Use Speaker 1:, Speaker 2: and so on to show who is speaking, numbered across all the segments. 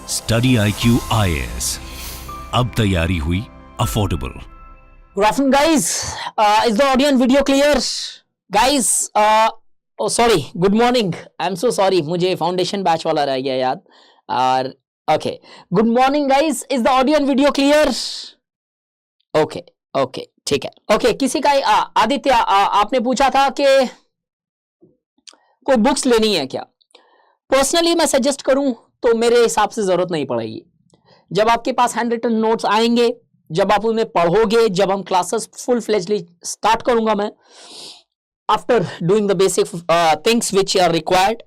Speaker 1: Study IQ IAS, अब तैयारी हुई affordable.
Speaker 2: Good afternoon, guys. Is the audio and video clear? Guys, oh sorry, good morning. I'm so sorry. मुझे foundation batch वाला रह गया याद। और okay, good morning, guys. Is the audio and video clear? Okay, okay, ठीक है। Okay, किसी का आदित्य आपने पूछा था कि कोई बुक्स लेनी है क्या? पर्सनली मैं सजेस्ट करूं तो मेरे हिसाब से जरूरत नहीं पड़ेगी। जब आपके पास हैंड रिटन नोट्स आएंगे, जब आप उन्हें पढ़ोगे, जब हम क्लासेस फुल फ्लेजली स्टार्ट करूंगा मैं, after doing the basic things which are required,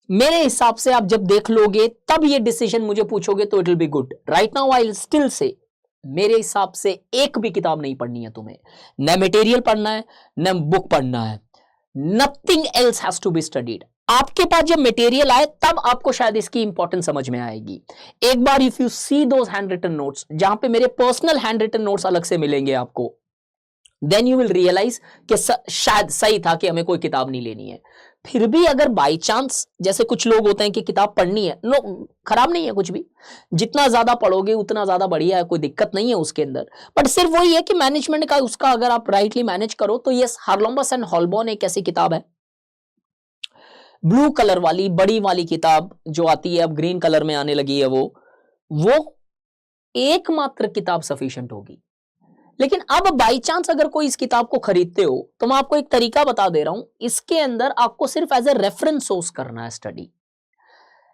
Speaker 2: मेरे हिसाब से आप जब देख लोगे तब ये डिसीजन मुझे पूछोगे तो it will be good. Right now I will still say मेरे हिसाब से एक भी किताब नहीं पढ़नी है तुम्हें, न मटेरियल पढ़ना है न बुक पढ़ना है, nothing else has to be studied. आपके पास जब मटेरियल आए तब आपको शायद इसकी इंपॉर्टेंस समझ में आएगी। एक बार if you see those handwritten notes, जहां पे मेरे पर्सनल हैंड रिटन नोट्स अलग से मिलेंगे आपको, देन यू विल रियलाइज कि शायद सही था कि हमें कोई किताब नहीं लेनी है। फिर भी अगर बाई चांस, जैसे कुछ लोग होते हैं कि किताब पढ़नी है, नो खराब नहीं है कुछ भी, जितना ज्यादा पढ़ोगे उतना ज्यादा बढ़िया है, कोई दिक्कत नहीं है उसके अंदर। बट सिर्फ वही है कि मैनेजमेंट का उसका अगर आप राइटली मैनेज करो तो ये हार्लम्बस एंड हॉलबॉर्न एक ऐसी किताब है, ब्लू कलर वाली बड़ी वाली किताब जो आती है, अब ग्रीन कलर में आने लगी है, वो एकमात्र किताब सफिशिएंट होगी। लेकिन अब बाई चांस अगर कोई इस किताब को खरीदते हो तो मैं आपको एक तरीका बता दे रहा हूं, इसके अंदर आपको सिर्फ एज ए रेफरेंस सोर्स करना है स्टडी।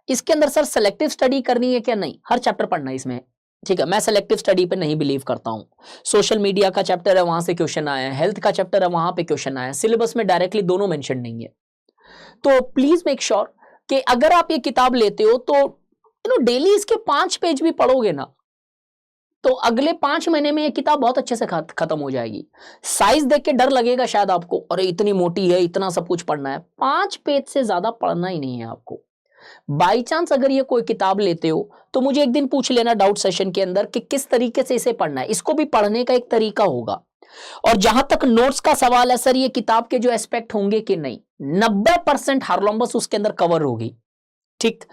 Speaker 2: इसके अंदर सर सेलेक्टिव स्टडी करनी है क्या? नहीं, हर चैप्टर पढ़ना है इसमें, ठीक है। मैं सेलेक्टिव स्टडी पे नहीं बिलीव करता हूं। सोशल मीडिया का चैप्टर है, वहां से क्वेश्चन आया है, हेल्थ का चैप्टर है, वहां पे क्वेश्चन आया है, सिलेबस में डायरेक्टली दोनों मेंशन नहीं है। तो प्लीज मेक श्योर कि अगर आप ये किताब लेते हो तो डेली इसके 5 पेज भी पढ़ोगे ना तो अगले 5 महीने में ये किताब बहुत अच्छे से खत्म हो जाएगी। साइज देख के डर लगेगा शायद आपको, अरे इतनी मोटी है, इतना सब कुछ पढ़ना है। 5 पेज से ज्यादा पढ़ना ही नहीं है आपको। बाई चांस अगर ये कोई किताब लेते हो तो मुझे एक दिन पूछ लेना डाउट सेशन के अंदर कि किस तरीके से इसे पढ़ना है। इसको भी पढ़ने का एक तरीका होगा। और जहां तक नोट्स का सवाल है, सर ये किताब के जो एस्पेक्ट होंगे कि नहीं, 90% हार्लम्बस उसके अंदर कवर होगी, ठीक।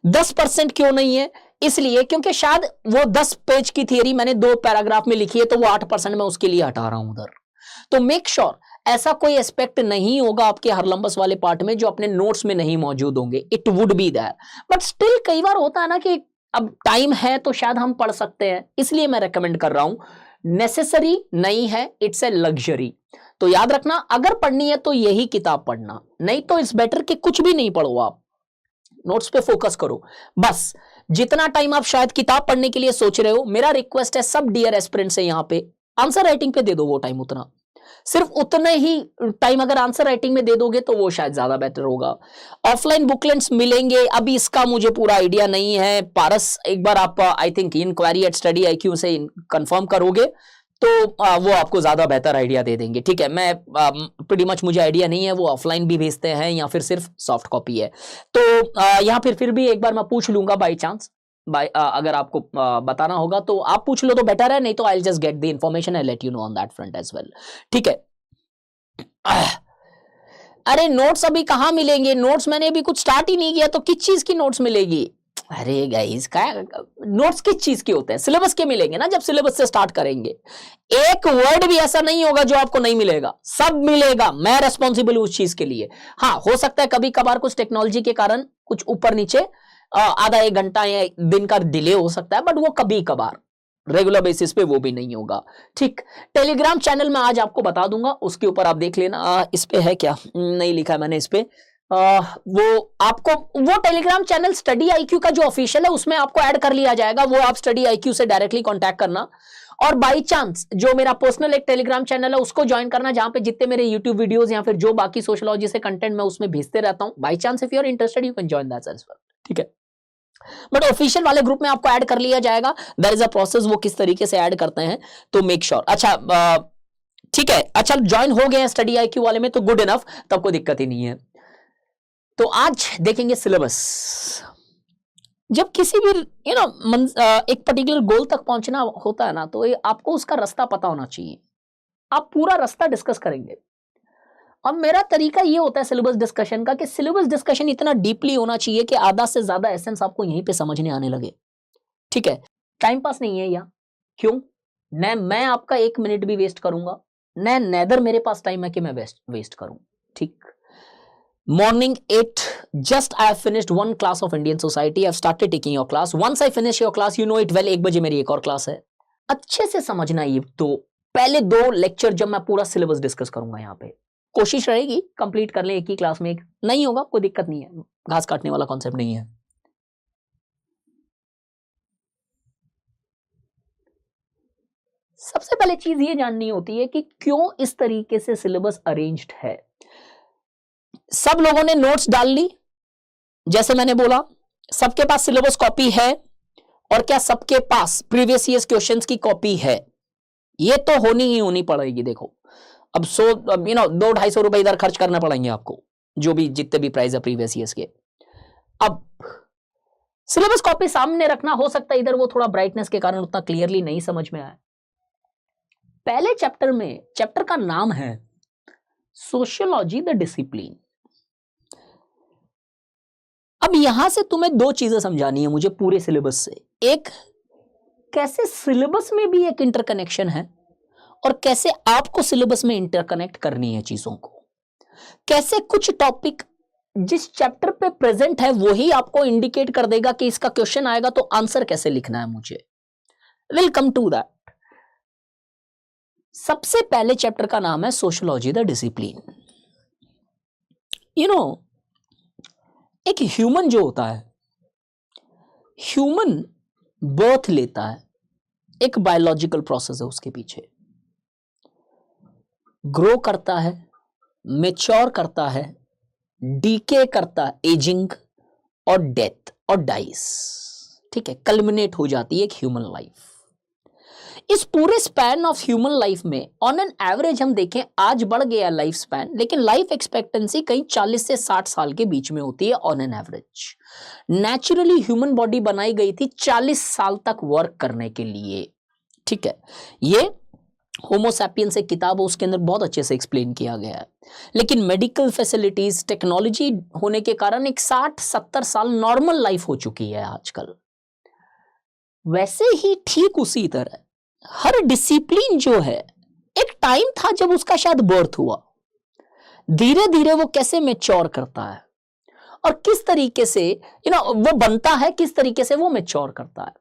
Speaker 2: 10% क्यों नहीं है? इसलिए क्योंकि शायद वो 10 पेज की थियरी मैंने 2 पैराग्राफ में लिखी है, तो वो 8% मैं उसके लिए हटा रहा हूं उधर। तो मेक श्योर ऐसा कोई एस्पेक्ट नहीं होगा आपके हार्लम्बस वाले पार्ट में जो अपने नोट्स में नहीं मौजूद होंगे। It would be that, but still कई बार होता है ना कि अब टाइम है तो शायद हम पढ़ सकते हैं, इसलिए मैं रेकमेंड कर रहा हूं। नेसेसरी नहीं है, इट्स ए लग्जरी। तो याद रखना, अगर पढ़नी है तो यही किताब पढ़ना, नहीं तो इट्स बेटर कि कुछ भी नहीं पढ़ो, आप नोट्स पे फोकस करो बस। जितना टाइम आप शायद किताब पढ़ने के लिए सोच रहे हो, मेरा रिक्वेस्ट है सब डियर एस्पिरेंट से यहां पे आंसर राइटिंग पे दे दो वो टाइम, उतना सिर्फ उतने ही टाइम अगर आंसर राइटिंग में दे दोगे तो वो शायद ज्यादा बेटर होगा। ऑफलाइन बुकलेट्स मिलेंगे, अभी इसका मुझे पूरा आइडिया नहीं है। पारस, एक बार आप आई थिंक inquiry@studyIQ से कंफर्म करोगे तो वो आपको ज्यादा बेहतर आइडिया दे देंगे, ठीक है। मैं प्रीटी मच मुझे आइडिया नहीं है वो ऑफलाइन भी भेजते हैं या फिर सिर्फ सॉफ्ट कॉपी है। तो यहाँ फिर भी एक बार मैं पूछ लूंगा बाई चांस, अगर आपको बताना होगा तो आप पूछ लो तो बेटर है, नहीं तो I just get the information, I let you know on that front as well, ठीक है। अरे नोट्स अभी कहां मिलेंगे? नोट्स मैंने अभी कुछ स्टार्ट ही नहीं किया, तो किस चीज की नोट्स मिलेगी? अरे गाइस, क्या नोट्स किस चीज के होते हैं? सिलेबस के मिलेंगे ना, जब सिलेबस से स्टार्ट करेंगे। एक वर्ड भी ऐसा नहीं होगा जो आपको नहीं मिलेगा, सब मिलेगा। मैं रेस्पॉन्सिबल हूं उस चीज के लिए। हाँ, हो सकता है कभी कभार कुछ टेक्नोलॉजी के कारण कुछ ऊपर नीचे आधा 1 घंटा या दिन का डिले हो सकता है, बट वो कभी कभार, रेगुलर बेसिस पे वो भी नहीं होगा, ठीक। टेलीग्राम चैनल में आज आपको बता दूंगा, उसके ऊपर आप देख लेना। इस पे है क्या? नहीं लिखा है मैंने इस पे। वो आपको वो टेलीग्राम चैनल स्टडी IQ का जो ऑफिशियल है उसमें आपको ऐड कर लिया जाएगा, वो आप स्टडी IQ से डायरेक्टली कांटेक्ट करना। और बाई चांस जो मेरा पर्सनल एक टेलीग्राम चैनल है उसको ज्वाइन करना, जहां पे जितने मेरे यूट्यूब वीडियोस या फिर जो बाकी सोशलॉजी से कंटेंट मैं उसमें भेजते रहता हूं। By chance if you are interested you can join that as well, ठीक है। बट ऑफिशियल वाले ग्रुप में आपको ऐड कर लिया जाएगा। देयर इज अ प्रोसेस, वो किस तरीके से ऐड करते हैं तो मेक श्योर। अच्छा, ठीक है। अच्छा, ज्वाइन हो गए स्टडी IQ वाले में तो गुड इनफ, तब कोई दिक्कत ही नहीं है। तो आज देखेंगे सिलेबस। जब किसी भी एक पर्टिकुलर गोल तक पहुंचना होता है ना, तो आपको उसका रास्ता पता होना चाहिए। आप पूरा रास्ता डिस्कस करेंगे अब मेरा तरीका ये होता है सिलेबस डिस्कशन का कि सिलेबस डिस्कशन इतना डीपली होना चाहिए कि आधा से ज्यादा एसेंस आपको यहीं पे समझने आने लगे, ठीक है। टाइम पास नहीं है या क्यों, न मैं आपका 1 मिनट भी वेस्ट करूंगा, न नेदर मेरे पास टाइम है कि मैं वेस्ट करूं, ठीक। Morning 8, just I have finished one class of Indian society. I have started taking your class. Once I finish your class, you know it well. 1 बजे मेरी एक और क्लास है। अच्छे से समझना ये तो पहले 2 लेक्चर जब मैं पूरा सिलेबस डिस्कस करूंगा यहाँ पे, कोशिश रहेगी कंप्लीट कर ले एक ही क्लास में, एक नहीं होगा कोई दिक्कत नहीं है, घास काटने वाला कॉन्सेप्ट नहीं है। सबसे पहले चीज ये जाननी होती है कि क्यों इस तरीके से सिलेबस अरेंज्ड है। सब लोगों ने नोट्स डाल ली, जैसे मैंने बोला सबके पास सिलेबस कॉपी है, और क्या सबके पास प्रीवियस ईयर्स क्वेश्चंस की कॉपी है? ये तो होनी ही होनी पड़ेगी। देखो अब 200-250 रुपए इधर खर्च करना पड़ेंगे आपको, जो भी जितने भी प्राइस है प्रीवियस ईयर्स के। अब सिलेबस कॉपी सामने रखना, हो सकता है इधर वो थोड़ा ब्राइटनेस के कारण उतना क्लियरली नहीं समझ में आया। पहले चैप्टर में, चैप्टर का नाम है सोशियोलॉजी द डिसिप्लिन। अब यहां से तुम्हें 2 चीजें समझानी है मुझे पूरे सिलेबस से। एक, कैसे सिलेबस में भी एक इंटरकनेक्शन है, और कैसे आपको सिलेबस में इंटरकनेक्ट करनी है चीजों को। कैसे कुछ टॉपिक जिस चैप्टर पे प्रेजेंट है वही आपको इंडिकेट कर देगा कि इसका क्वेश्चन आएगा तो आंसर कैसे लिखना है मुझे। Will come to that. सबसे पहले चैप्टर का नाम है सोशियोलॉजी द डिसिप्लिन। एक ह्यूमन जो होता है, ह्यूमन बर्थ लेता है, एक बायोलॉजिकल प्रोसेस है उसके पीछे, ग्रो करता है, मैच्योर करता है, डीके करता है, एजिंग और डेथ और डाइस, ठीक है, कल्मिनेट हो जाती है एक ह्यूमन लाइफ। इस पूरे स्पैन ऑफ ह्यूमन लाइफ में ऑन एन एवरेज हम देखें, आज बढ़ गया लाइफ स्पैन, लेकिन लाइफ एक्सपेक्टेंसी कहीं 40 से 60 साल के बीच में होती है on an average. Naturally human body बनाई गई थी 40 साल तक वर्क करने के लिए, ठीक है। ये होमो सैपियंस एक किताब है, उसके अंदर बहुत अच्छे से एक्सप्लेन किया गया है। लेकिन मेडिकल फैसिलिटीज, टेक्नोलॉजी होने के कारण एक 60-70 साल नॉर्मल लाइफ हो चुकी है आजकल। वैसे ही ठीक उसी तरह हर डिसिप्लिन जो है, एक टाइम था जब उसका शायद बर्थ हुआ, धीरे धीरे वो कैसे मैच्योर करता है और किस तरीके से वो बनता है, किस तरीके से वो मैच्योर करता है।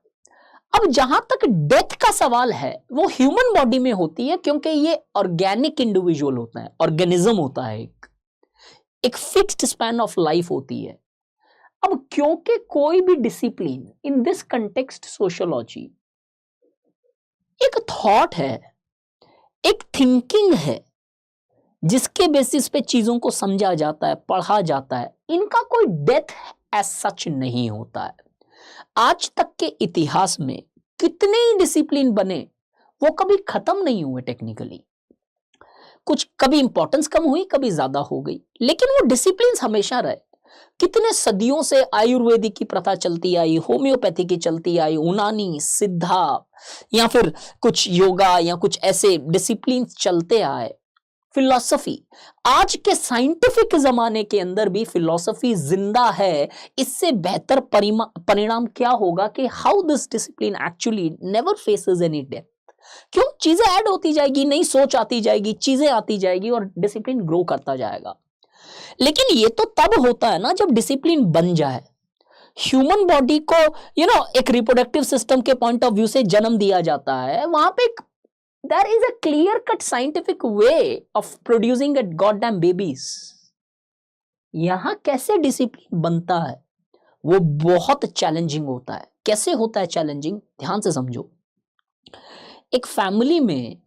Speaker 2: अब जहां तक डेथ का सवाल है वो ह्यूमन बॉडी में होती है, क्योंकि ये ऑर्गेनिक इंडिविजुअल होता है, ऑर्गेनिज्म होता है, एक फिक्स्ड स्पैन ऑफ लाइफ होती है। अब क्योंकि कोई भी discipline in this context sociology एक थॉट है, एक थिंकिंग है, जिसके बेसिस पे चीजों को समझा जाता है, पढ़ा जाता है, इनका कोई डेथ एज सच नहीं होता है। आज तक के इतिहास में कितने ही डिसिप्लिन बने, वो कभी खत्म नहीं हुए टेक्निकली। कुछ कभी इंपॉर्टेंस कम हुई, कभी ज्यादा हो गई, लेकिन वो डिसिप्लिन हमेशा रहे। कितने सदियों से आयुर्वेदिक की प्रथा चलती आई, होम्योपैथी की चलती आई, यूनानी, सिद्धा, या फिर कुछ योगा या कुछ ऐसे डिसिप्लिन चलते आए। फिलॉसफी, आज के साइंटिफिक जमाने के अंदर भी फिलॉसफी जिंदा है। इससे बेहतर परिणाम क्या होगा कि how this discipline actually never faces any death. क्यों? चीजें ऐड होती जाएगी, नई सोच आती जाएगी, चीजें आती जाएगी और डिसिप्लिन ग्रो करता जाएगा। लेकिन ये तो तब होता है ना जब डिसिप्लिन बन जाए। ह्यूमन बॉडी को एक रिप्रोडक्टिव सिस्टम के पॉइंट ऑफ व्यू से जन्म दिया जाता है, वहां पे there is a clear cut scientific way of producing a goddamn babies। यहां कैसे डिसिप्लिन बनता है वो बहुत चैलेंजिंग होता है। कैसे होता है चैलेंजिंग? ध्यान से समझो। एक फैमिली में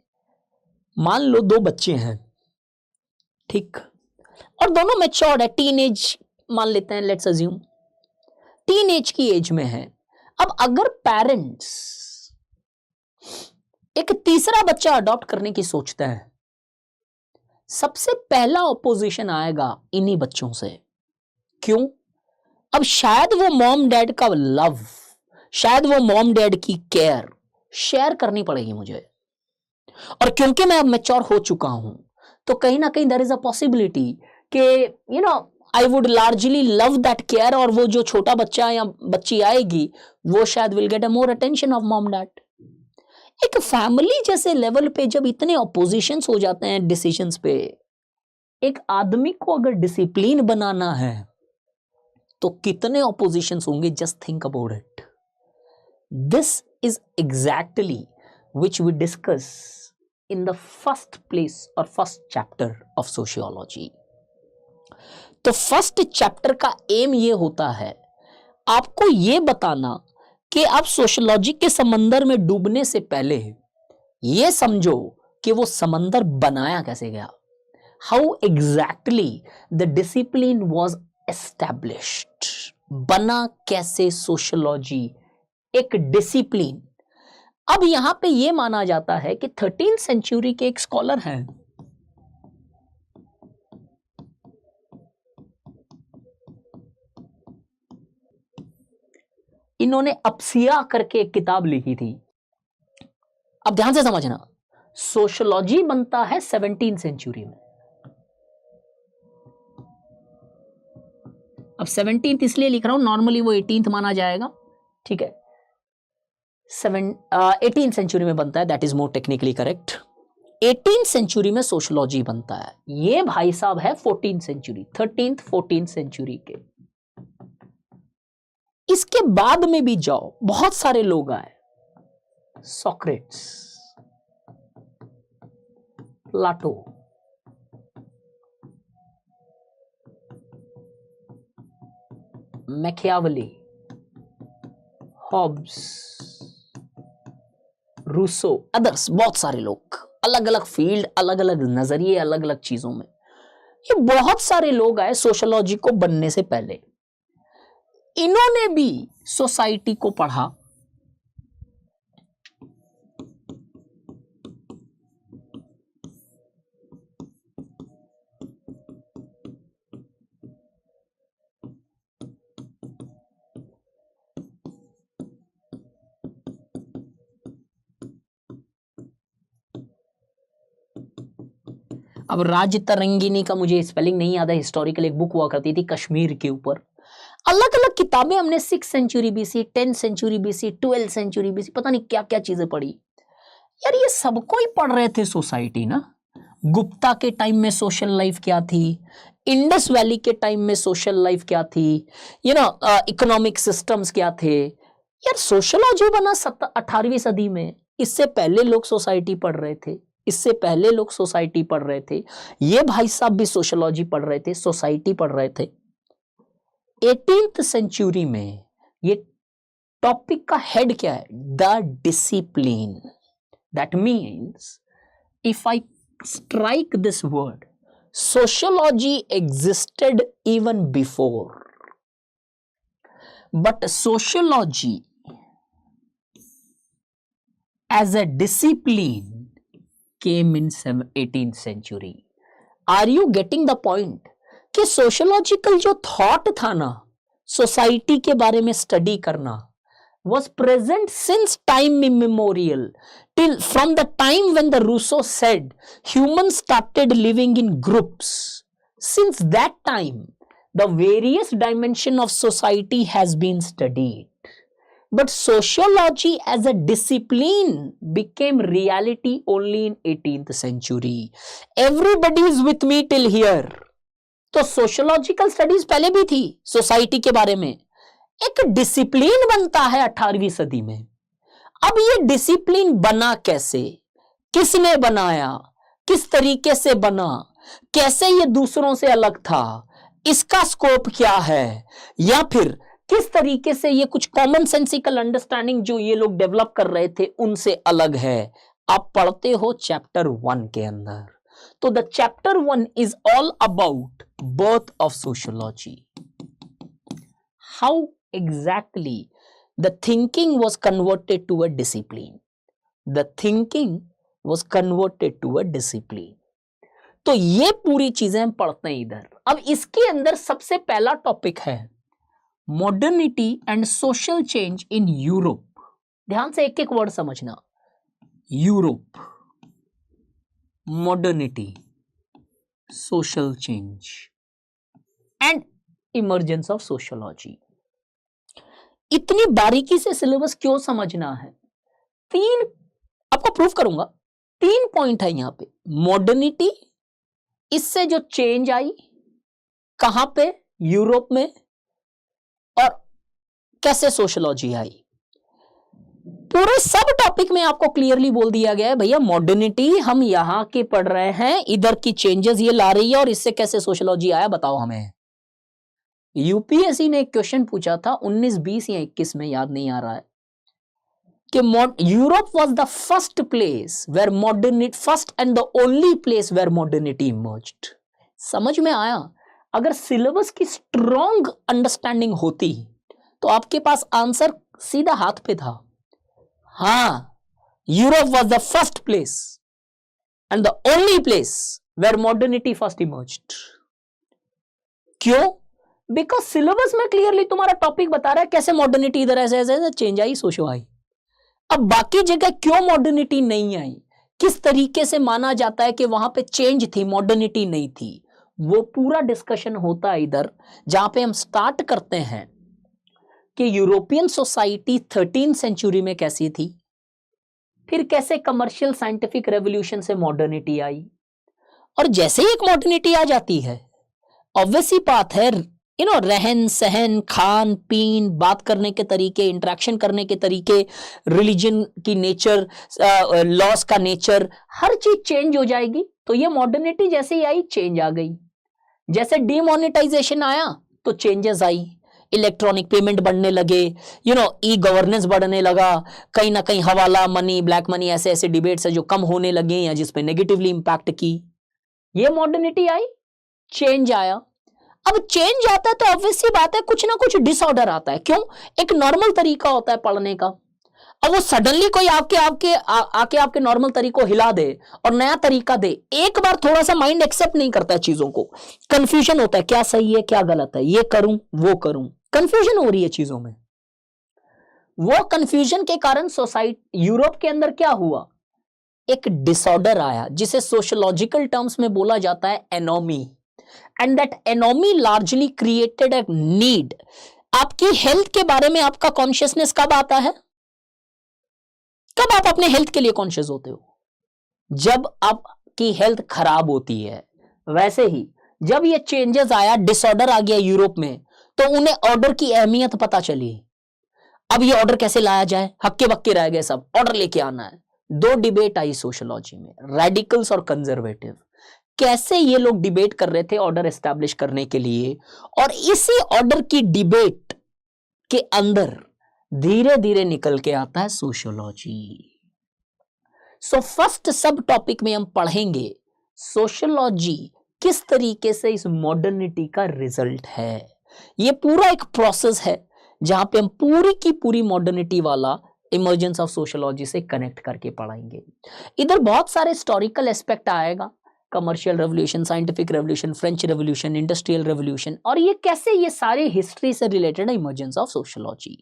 Speaker 2: मान लो 2 बच्चे हैं, ठीक, और दोनों मैच्योर्ड है, टीन एज मान लेते हैं, लेट्स अज्यूम टीन एज की एज में है। अब अगर पेरेंट्स एक तीसरा बच्चा अडॉप्ट करने की सोचता है, सबसे पहला ऑपोजिशन आएगा इन्हीं बच्चों से। क्यों? अब शायद वो मॉम डैड का लव, शायद वो मॉम डैड की केयर शेयर करनी पड़ेगी मुझे, और क्योंकि मैं अब मैच्योर हो चुका हूं तो कहीं ना कहीं देयर इज अ पॉसिबिलिटी कि I would largely love that care, और वो जो छोटा बच्चा या बच्ची आएगी वो शायद will get a more attention of mom dad. एक फैमिली जैसे लेवल पे जब इतने ऑपोजिशंस हो जाते हैं डिसीजंस पे, एक आदमी को अगर डिसिप्लिन बनाना है तो कितने ऑपोजिशंस होंगे, just think about it. This is exactly which we discuss in the first place और फर्स्ट चैप्टर ऑफ सोशियोलॉजी। तो फर्स्ट चैप्टर का एम ये होता है आपको ये बताना कि आप सोशियोलॉजी के समंदर में डूबने से पहले ये समझो कि वो समंदर बनाया कैसे गया, how exactly the discipline was established, बना कैसे सोशियोलॉजी एक डिसिप्लिन। अब यहां पे ये माना जाता है कि 13th सेंचुरी के एक स्कॉलर हैं, इन्होंने अपसिया करके एक किताब लिखी थी। अब ध्यान से समझना, सोशियोलॉजी बनता है 17th सेंचुरी में। अब 17th इसलिए लिख रहा हूं, नॉर्मली वो 18th माना जाएगा, ठीक है। 18th सेंचुरी में बनता है, that is more technically correct. 18th century में सोशियोलॉजी बनता है। ये भाई साहब है 14th century, 13th 14th century के। इसके बाद में भी जाओ, बहुत सारे लोग आए, Socrates, Plato, Machiavelli, Hobbes, Rousseau, others, बहुत सारे लोग, अलग अलग फील्ड, अलग अलग नजरिए, अलग अलग चीजों में। ये बहुत सारे लोग आए सोशियोलॉजी को बनने से पहले। इन्होंने भी सोसाइटी को पढ़ा, अब राज तरंगिनी का मुझे स्पेलिंग नहीं याद है, हिस्टोरिकल एक बुक हुआ करती थी कश्मीर के ऊपर। अलग अलग किताबें हमने 6th century BC, 10th century BC, 12th century BC, पता नहीं क्या क्या चीजें पढ़ी। यार ये सबको ही पढ़ रहे थे सोसाइटी ना। गुप्ता के टाइम में सोशल लाइफ क्या थी, इंडस वैली के टाइम में सोशल लाइफ क्या थी, इकोनॉमिक सिस्टम्स क्या थे। यार सोशियोलॉजी बना 18वीं सदी में, इससे पहले लोग सोसाइटी पढ़ रहे थे, इससे पहले लोग सोसाइटी पढ़ रहे थे। ये भाई साहब भी सोशियोलॉजी पढ़ रहे थे, सोसाइटी पढ़ रहे थे। 18th सेंचुरी में ये टॉपिक का हेड क्या है, the discipline. That means if I strike this word, sociology existed even before, but sociology as a discipline came in 18th century. Are you getting the point? कि sociological जो thought था ना, society के बारे में study करना, was present since time immemorial, till from the time when the Rousseau said humans started living in groups. Since that time, the various dimension of society has been studied. But sociology as a discipline became reality only in 18th century. Everybody is with me till here. तो sociological studies पहले भी थी society के बारे में, एक discipline बनता है 18वीं सदी में। अब ये डिसिप्लिन बना कैसे, किसने बनाया, किस तरीके से बना, कैसे ये दूसरों से अलग था, इसका स्कोप क्या है, या फिर किस तरीके से ये कुछ कॉमन सेंसिकल अंडरस्टैंडिंग जो ये लोग डेवलप कर रहे थे उनसे अलग है। आप पढ़ते हो चैप्टर 1 के अंदर। तो the chapter 1 is all about birth of sociology, how exactly the thinking was converted to a discipline, the thinking was converted to a discipline. तो ये पूरी चीजें हम पढ़ते हैं इधर। अब इसके अंदर सबसे पहला टॉपिक है modernity and social change in Europe. ध्यान से एक एक वर्ड समझना, Europe, modernity social change and emergence of sociology. इतनी बारीकी से सिलेबस क्यों समझना है? तीन आपको प्रूफ करूंगा, 3 पॉइंट है यहां पे। मॉडर्निटी, इससे जो चेंज आई कहां पे? यूरोप में, और कैसे सोशलॉजी आई। पूरे सब टॉपिक में आपको क्लियरली बोल दिया गया है भैया मॉडर्निटी हम यहां के पढ़ रहे हैं, इधर की चेंजेस ये ला रही है और इससे कैसे सोशलॉजी आया बताओ हमें। यूपीएससी ने एक क्वेश्चन पूछा था 19, 20 या 21 में, याद नहीं आ रहा है, कि Europe was the first place where modernity, first and the only place where modernity emerged. समझ में आया? अगर सिलेबस की स्ट्रॉन्ग अंडरस्टैंडिंग होती तो आपके पास आंसर सीधा हाथ पे था। हाँ, Europe was the first place and the only place where modernity first emerged. क्यों? बिकॉज सिलेबस में क्लियरली तुम्हारा टॉपिक बता रहा है कैसे मॉडर्निटी इधर ऐसे ऐसे चेंज आई, सोशो आई। अब बाकी जगह क्यों मॉडर्निटी नहीं आई, किस तरीके से माना जाता है कि वहां पे चेंज थी, मॉडर्निटी नहीं थी, वो पूरा डिस्कशन होता है इधर, जहां पे हम स्टार्ट करते हैं कि यूरोपियन सोसाइटी 13वीं सेंचुरी में कैसी थी, फिर कैसे कमर्शियल साइंटिफिक रेवोल्यूशन से मॉडर्निटी आई, और जैसे ही एक मॉडर्निटी आ जाती है, ऑब्वियस ही बात है, रहन सहन, खान पीन, बात करने के तरीके, इंटरेक्शन करने के तरीके, रिलीजन की नेचर, लॉस का नेचर, हर चीज चेंज हो जाएगी। तो ये मॉडर्निटी जैसे ही आई, चेंज आ गई। जैसे डीमोनेटाइजेशन आया तो चेंजेस आई, इलेक्ट्रॉनिक पेमेंट बढ़ने लगे, ई गवर्नेंस बढ़ने लगा, कहीं ना कहीं हवाला मनी, ब्लैक मनी, ऐसे ऐसे डिबेट्स है जो कम होने लगे या जिसपे नेगेटिवली इंपैक्ट की। ये मॉडर्निटी आई, चेंज आया। अब चेंज आता है तो ऑब्वियस सी बात है कुछ ना कुछ डिसऑर्डर आता है। क्यों? एक नॉर्मल तरीका होता है पढ़ने का, अब वो सडनली कोई आके आपके नॉर्मल तरीको हिला दे और नया तरीका दे, एक बार थोड़ा सा माइंड एक्सेप्ट नहीं करता है चीजों को, कंफ्यूजन होता है क्या सही है क्या गलत है, ये करूं वो करूं, कंफ्यूजन हो रही है चीजों में। वो कंफ्यूजन के कारण सोसाइटी, यूरोप के अंदर क्या हुआ, एक डिसऑर्डर आया जिसे सोशियोलॉजिकल टर्म्स में बोला जाता है anomie, and that anomie largely created a need. आपकी हेल्थ के बारे में आपका कॉन्शियसनेस कब आता है? कब आप अपने हेल्थ के लिए कॉन्शियस होते हो? जब आपकी हेल्थ खराब होती है। वैसे ही जब ये चेंजेस आया, डिसऑर्डर आ गया यूरोप में, तो उन्हें ऑर्डर की अहमियत पता चली। अब ये ऑर्डर कैसे लाया जाए, हक्के बक्के रह गए सब, ऑर्डर लेके आना है। 2 डिबेट आई सोशियोलॉजी में, रेडिकल्स और कंजर्वेटिव। कैसे ये लोग डिबेट कर रहे थे ऑर्डर एस्टैब्लिश करने के लिए, और इसी ऑर्डर की डिबेट के अंदर धीरे धीरे निकल के आता है सोशियोलॉजी। सो फर्स्ट सब टॉपिक में हम पढ़ेंगे सोशियोलॉजी किस तरीके से इस मॉडर्निटी का रिजल्ट है। ये पूरा एक प्रोसेस है जहां पे हम पूरी की पूरी मॉडर्निटी वाला इमर्जेंस ऑफ सोशियोलॉजी से कनेक्ट करके पढ़ाएंगे। इधर बहुत सारे हिस्टोरिकल एस्पेक्ट आएगा, commercial revolution, scientific revolution, French revolution, industrial revolution, और ये कैसे ये सारे हिस्ट्री से रिलेटेड है इमर्जेंस ऑफ सोशियोलॉजी।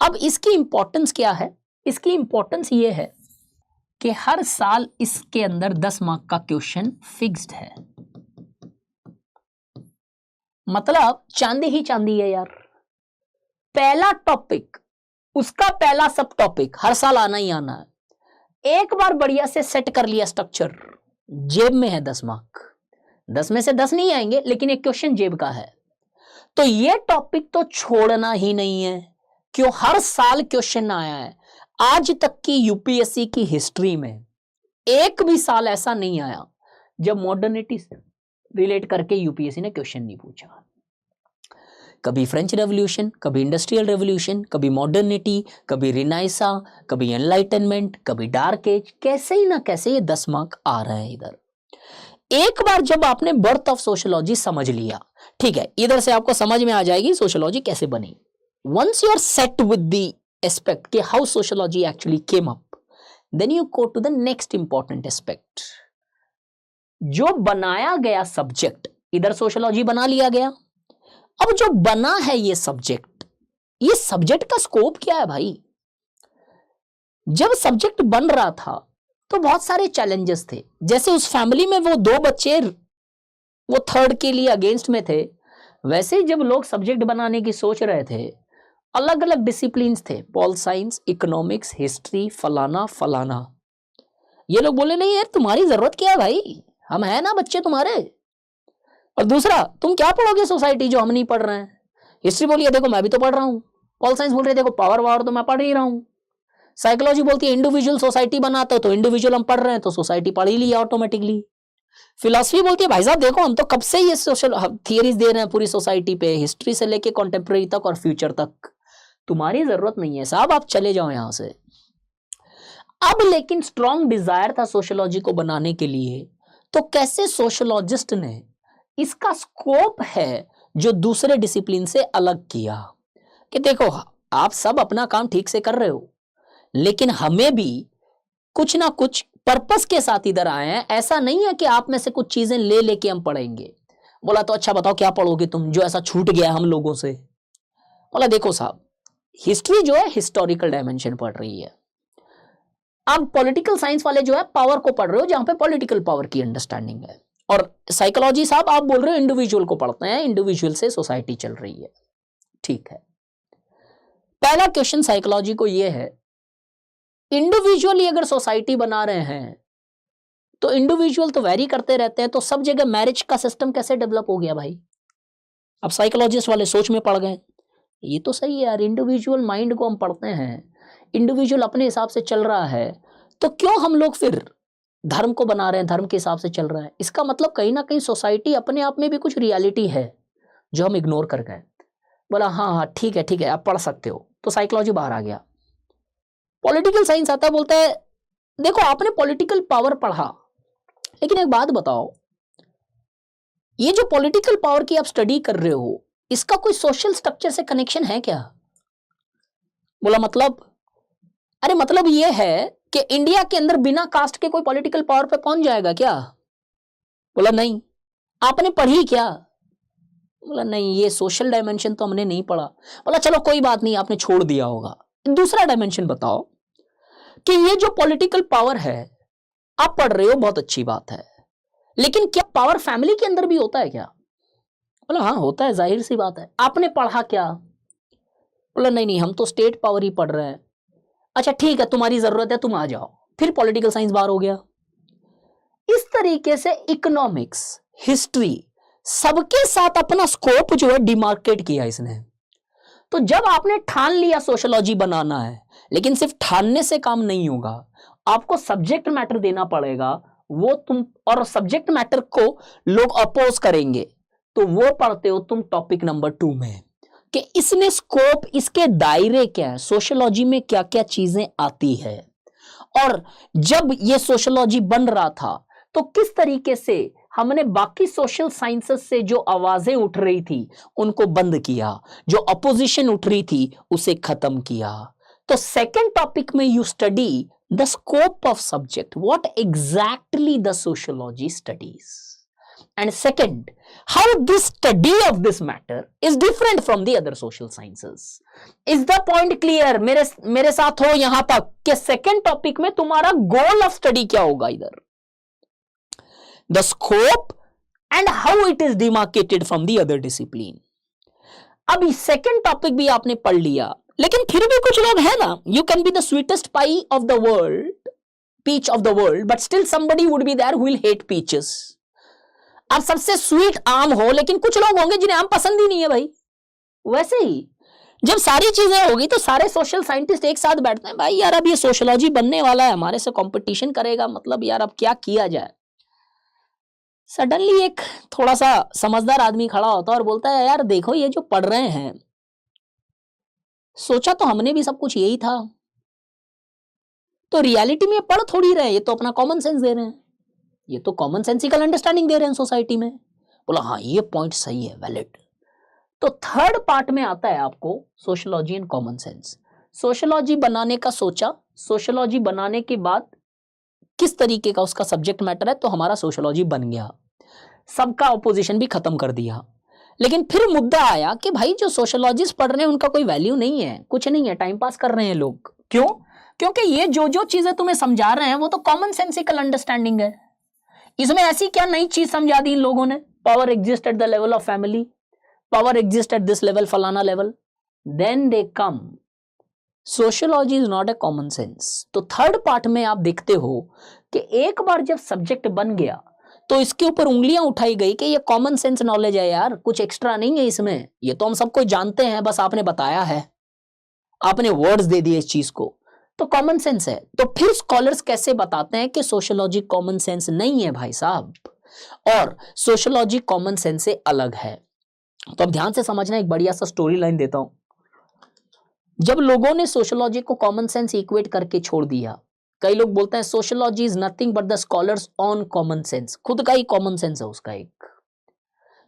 Speaker 2: अब इसकी इंपॉर्टेंस क्या है? इसकी इंपॉर्टेंस ये है कि हर साल इसके अंदर 10 मार्क का क्वेश्चन फिक्स्ड है, मतलब चांदी ही चांदी है यार। पहला टॉपिक, उसका पहला सब टॉपिक हर साल आना ही आना है। एक बार बढ़िया से सेट कर लिया स्ट्रक्चर, जेब में है 10 मार्क। 10 में से 10 नहीं आएंगे, लेकिन एक क्वेश्चन जेब का है, तो ये टॉपिक तो छोड़ना ही नहीं है। क्यों? हर साल क्वेश्चन आया है। आज तक की यूपीएससी की हिस्ट्री में एक भी साल ऐसा नहीं आया जब मॉडर्निटी से रिलेट करके यूपीएससी ने क्वेश्चन नहीं पूछा। कभी फ्रेंच रेवोल्यूशन, कभी इंडस्ट्रियल रेवोल्यूशन, कभी मॉडर्निटी, कभी रिनाइसा, कभी एनलाइटनमेंट, कभी डार्क एज, कैसे ही ना कैसे ये 10 मार्क आ रहे हैं इधर। एक बार जब आपने बर्थ ऑफ सोशियोलॉजी समझ लिया, ठीक है, इधर से आपको समझ में आ जाएगी सोशियोलॉजी कैसे बनी। Once you are set with the aspect कि how sociology actually came up, then you go to the next important aspect। जो बनाया गया सब्जेक्ट, इधर सोशियोलॉजी बना लिया गया। अब जो बना है ये सब्जेक्ट का स्कोप क्या है भाई? जब सब्जेक्ट बन रहा था तो बहुत सारे चैलेंजेस थे। जैसे उस फैमिली में वो 2 बच्चे वो थर्ड के लिए अगेंस्ट में थे। वैसे ही जब लोग सब्जेक्ट बनाने की सोच रहे थे, अलग अलग डिसिप्लिन्स थे, पॉल साइंस, इकोनॉमिक्स, हिस्ट्री, फलाना फलाना। ये लोग बोले नहीं यार तुम्हारी जरूरत क्या है भाई, हम है ना बच्चे तुम्हारे। और दूसरा, तुम क्या पढ़ोगे सोसाइटी जो हम नहीं पढ़ रहे हैं। हिस्ट्री बोलिए देखो मैं भी तो पढ़ रहा हूं। पॉल साइंस बोल रहे देखो पावर वावर तो मैं पढ़ ही रहा हूं। साइकोलॉजी बोलती है इंडिविजुअल सोसाइटी बनाता तो इंडिविजुअल हम पढ़ रहे हैं तो सोसाइटी पढ़ ही लिया ऑटोमेटिकली। फिलॉसफी बोलती है भाई साहब देखो हम तो कब से ये सोशल थियरीज दे रहे हैं पूरी सोसाइटी पे, हिस्ट्री से लेके कॉन्टेम्प्रेरी तक और फ्यूचर तक, तुम्हारी जरूरत नहीं है साहब, आप चले जाओ यहां से। अब लेकिन स्ट्रॉन्ग डिजायर था सोशियोलॉजी को बनाने के लिए, तो कैसे सोशियोलॉजिस्ट ने इसका स्कोप है जो दूसरे डिसिप्लिन से अलग किया कि देखो आप सब अपना काम ठीक से कर रहे हो, लेकिन हमें भी कुछ ना कुछ पर्पस के साथ इधर आए हैं। ऐसा नहीं है कि आप में से कुछ चीजें ले लेके हम पढ़ेंगे। बोला तो अच्छा बताओ क्या पढ़ोगे तुम जो ऐसा छूट गया हम लोगों से। बोला देखो साहब हिस्ट्री जो है हिस्टोरिकल डायमेंशन पढ़ रही है, अब पॉलिटिकल साइंस वाले जो है पावर को पढ़ रहे हो जहां पे पॉलिटिकल पावर की अंडरस्टैंडिंग है, और साइकोलॉजी साहब आप बोल रहे हो इंडिविजुअल को पढ़ते हैं, इंडिविजुअल से सोसाइटी चल रही है। ठीक है, पहला क्वेश्चन साइकोलॉजी को यह है, इंडिविजुअली अगर सोसाइटी बना रहे हैं तो इंडिविजुअल तो वेरी करते रहते हैं, तो सब जगह मैरिज का सिस्टम कैसे डेवलप हो गया भाई। अब साइकोलॉजिस्ट वाले सोच में पड़ गए, ये तो सही है यार, इंडिविजुअल माइंड को हम पढ़ते हैं, इंडिविजुअल अपने हिसाब से चल रहा है, तो क्यों हम लोग फिर धर्म को बना रहे हैं, धर्म के हिसाब से चल रहा है। इसका मतलब कहीं ना कहीं सोसाइटी अपने आप में भी कुछ रियलिटी है जो हम इग्नोर कर गए। बोला हाँ हाँ ठीक है आप पढ़ सकते हो, तो साइकोलॉजी बाहर आ गया। पॉलिटिकल साइंस आता है, बोलता है देखो आपने पॉलिटिकल पावर पढ़ा, लेकिन एक बात बताओ ये जो पॉलिटिकल पावर की आप स्टडी कर रहे हो इसका कोई सोशल स्ट्रक्चर से कनेक्शन है क्या। बोला मतलब, अरे मतलब ये है कि इंडिया के अंदर बिना कास्ट के कोई पॉलिटिकल पावर पे पहुंच जाएगा क्या। बोला नहीं। आपने पढ़ी क्या। बोला नहीं ये सोशल डायमेंशन तो हमने नहीं पढ़ा। बोला चलो कोई बात नहीं आपने छोड़ दिया होगा, दूसरा डायमेंशन बताओ कि ये जो पॉलिटिकल पावर है आप पढ़ रहे हो बहुत अच्छी बात है, लेकिन क्या पावर फैमिली के अंदर भी होता है क्या। बोला हाँ होता है, जाहिर सी बात है। आपने पढ़ा क्या। बोला नहीं हम तो स्टेट पावर ही पढ़ रहे हैं। अच्छा ठीक है तुम्हारी जरूरत है तुम आ जाओ, फिर पॉलिटिकल साइंस बाहर हो गया। इस तरीके से इकोनॉमिक्स, हिस्ट्री सबके साथ अपना स्कोप जो है डिमार्केट किया इसने। तो जब आपने ठान लिया सोशियोलॉजी बनाना है, लेकिन सिर्फ ठानने से काम नहीं होगा, आपको सब्जेक्ट मैटर देना पड़ेगा, वो तुम, और सब्जेक्ट मैटर को लोग अपोज करेंगे, तो वो पढ़ते हो तुम टॉपिक नंबर 2 में कि इसमें स्कोप, इसके दायरे क्या है, सोशियोलॉजी में क्या क्या चीजें आती है। और जब ये सोशियोलॉजी बन रहा था तो किस तरीके से हमने बाकी सोशल साइंसेस से जो आवाजें उठ रही थी उनको बंद किया, जो अपोजिशन उठ रही थी उसे खत्म किया। तो सेकेंड टॉपिक में you study the scope of subject, what exactly the sociology studies, and second how this study of this matter is different from the other social sciences. is the point clear? मेरे साथ हो यहां तक कि second topic में तुम्हारा goal of study क्या होगा, इधर the scope and how it is demarcated from the other discipline. अब सेकेंड टॉपिक भी आपने पढ़ लिया, लेकिन फिर भी कुछ लोग हैं ना, you can be the sweetest pie of the world, peach of the world, but still somebody would be there who will hate peaches. आप सबसे स्वीट आम हो, लेकिन कुछ लोग होंगे जिन्हें आम पसंद ही नहीं है भाई। वैसे ही जब सारी चीजें होगी तो सारे सोशल साइंटिस्ट एक साथ बैठते हैं, भाई यार अब ये सोशियोलॉजी बनने वाला है, हमारे से कंपटीशन करेगा, मतलब यार अब क्या किया जाए। सडनली एक थोड़ा सा समझदार आदमी खड़ा होता है और बोलता है यार देखो ये जो पढ़ रहे हैं, सोचा तो हमने भी सब कुछ यही था, तो रियलिटी में पढ़ थोड़ी रहे, ये तो अपना कॉमन सेंस दे रहे हैं, ये तो कॉमन सेंसिकल अंडरस्टैंडिंग दे रहे हैं सोसाइटी में। बोला हाँ ये पॉइंट सही है, वैलिड। तो थर्ड पार्ट में आता है आपको sociology and common sense. Sociology बनाने का सोचा, सोशियोलॉजी बनाने के बाद किस तरीके का उसका सब्जेक्ट मैटर है, तो हमारा सोशियोलॉजी बन गया, सबका ऑपोजिशन भी खत्म कर दिया। लेकिन फिर मुद्दा आया कि भाई जो सोशियोलॉजिस्ट पढ़ रहे हैं उनका कोई वैल्यू नहीं है, कुछ नहीं है, टाइम पास कर रहे हैं लोग। क्यों? क्योंकि ये जो चीजें तुम्हें समझा रहे हैं वो तो कॉमन सेंसिकल अंडरस्टैंडिंग है, इसमें ऐसी क्या नई चीज समझा दी इन लोगों ने। power exists at the level of family, power exists at this level, falana level, then they come. Sociology is not a common sense. तो थर्ड पार्ट में आप देखते हो कि एक बार जब सब्जेक्ट बन गया तो इसके ऊपर उंगलियां उठाई गई कि ये कॉमन सेंस नॉलेज है यार, कुछ एक्स्ट्रा नहीं है इसमें, ये तो हम सबको जानते हैं, बस आपने बताया है, आपने वर्ड्स दे दिए इस चीज को, तो कॉमन सेंस है. तो फिर स्कॉलर्स कैसे बताते हैं कि सोशियोलॉजी कॉमन सेंस नहीं है भाई साहब, और सोशियोलॉजी कॉमन सेंस से अलग है. तो अब ध्यान से समझना, एक बढ़िया सा स्टोरी लाइन देता हूं. जब लोगों ने सोशियोलॉजी को कॉमन सेंस इक्वेट करके छोड़ दिया, कई लोग बोलते हैं sociology is nothing but the scholars on common sense, खुद का ही कॉमन सेंस है उसका एक.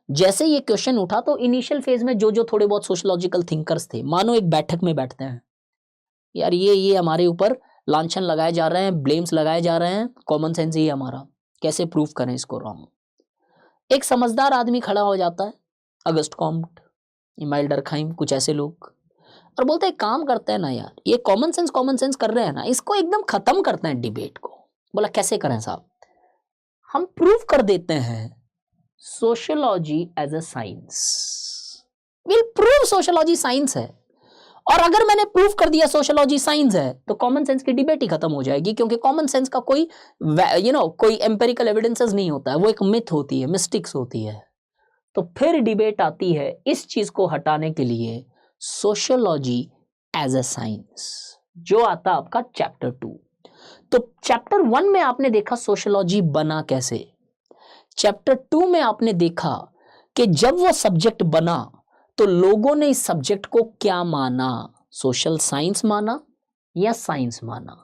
Speaker 2: जैसे ये क्वेश्चन उठा तो इनिशियल फेज में जो जो थोड़े बहुत सोशियोलॉजिकल थिंकर्स थे, मानो एक बैठक में बैठते हैं, यार ये हमारे ऊपर लांछन लगाए जा रहे हैं, ब्लेम्स लगाए जा रहे हैं, कॉमन सेंस ही है हमारा, कैसे प्रूव करें इसको रॉन्ग. एक समझदार आदमी खड़ा हो जाता है, अगस्ट कॉम्ट, इमाइल डर्कहाइम, कुछ ऐसे लोग, और बोलते हैं काम करते हैं ना यार, ये कॉमन सेंस कर रहे हैं ना, इसको एकदम खत्म करते हैं डिबेट को. बोला कैसे करें साहब? हम प्रूव कर देते हैं sociology as a science, will prove sociology science है. और अगर मैंने प्रूव कर दिया सोशियोलॉजी साइंस है तो कॉमन सेंस की डिबेट ही खत्म हो जाएगी, क्योंकि कॉमन सेंस का कोई कोई एम्पेरिकल एविडेंसेस नहीं होता है, वो एक मिथ होती है, मिस्टिक्स होती है. तो फिर डिबेट आती है इस चीज को हटाने के लिए, सोशियोलॉजी एज अ साइंस, जो आता आपका चैप्टर 2. तो चैप्टर 1 में आपने देखा सोशियोलॉजी बना कैसे, चैप्टर 2 में आपने देखा कि जब वो सब्जेक्ट बना तो लोगों ने इस सब्जेक्ट को क्या माना, सोशल साइंस माना या साइंस माना.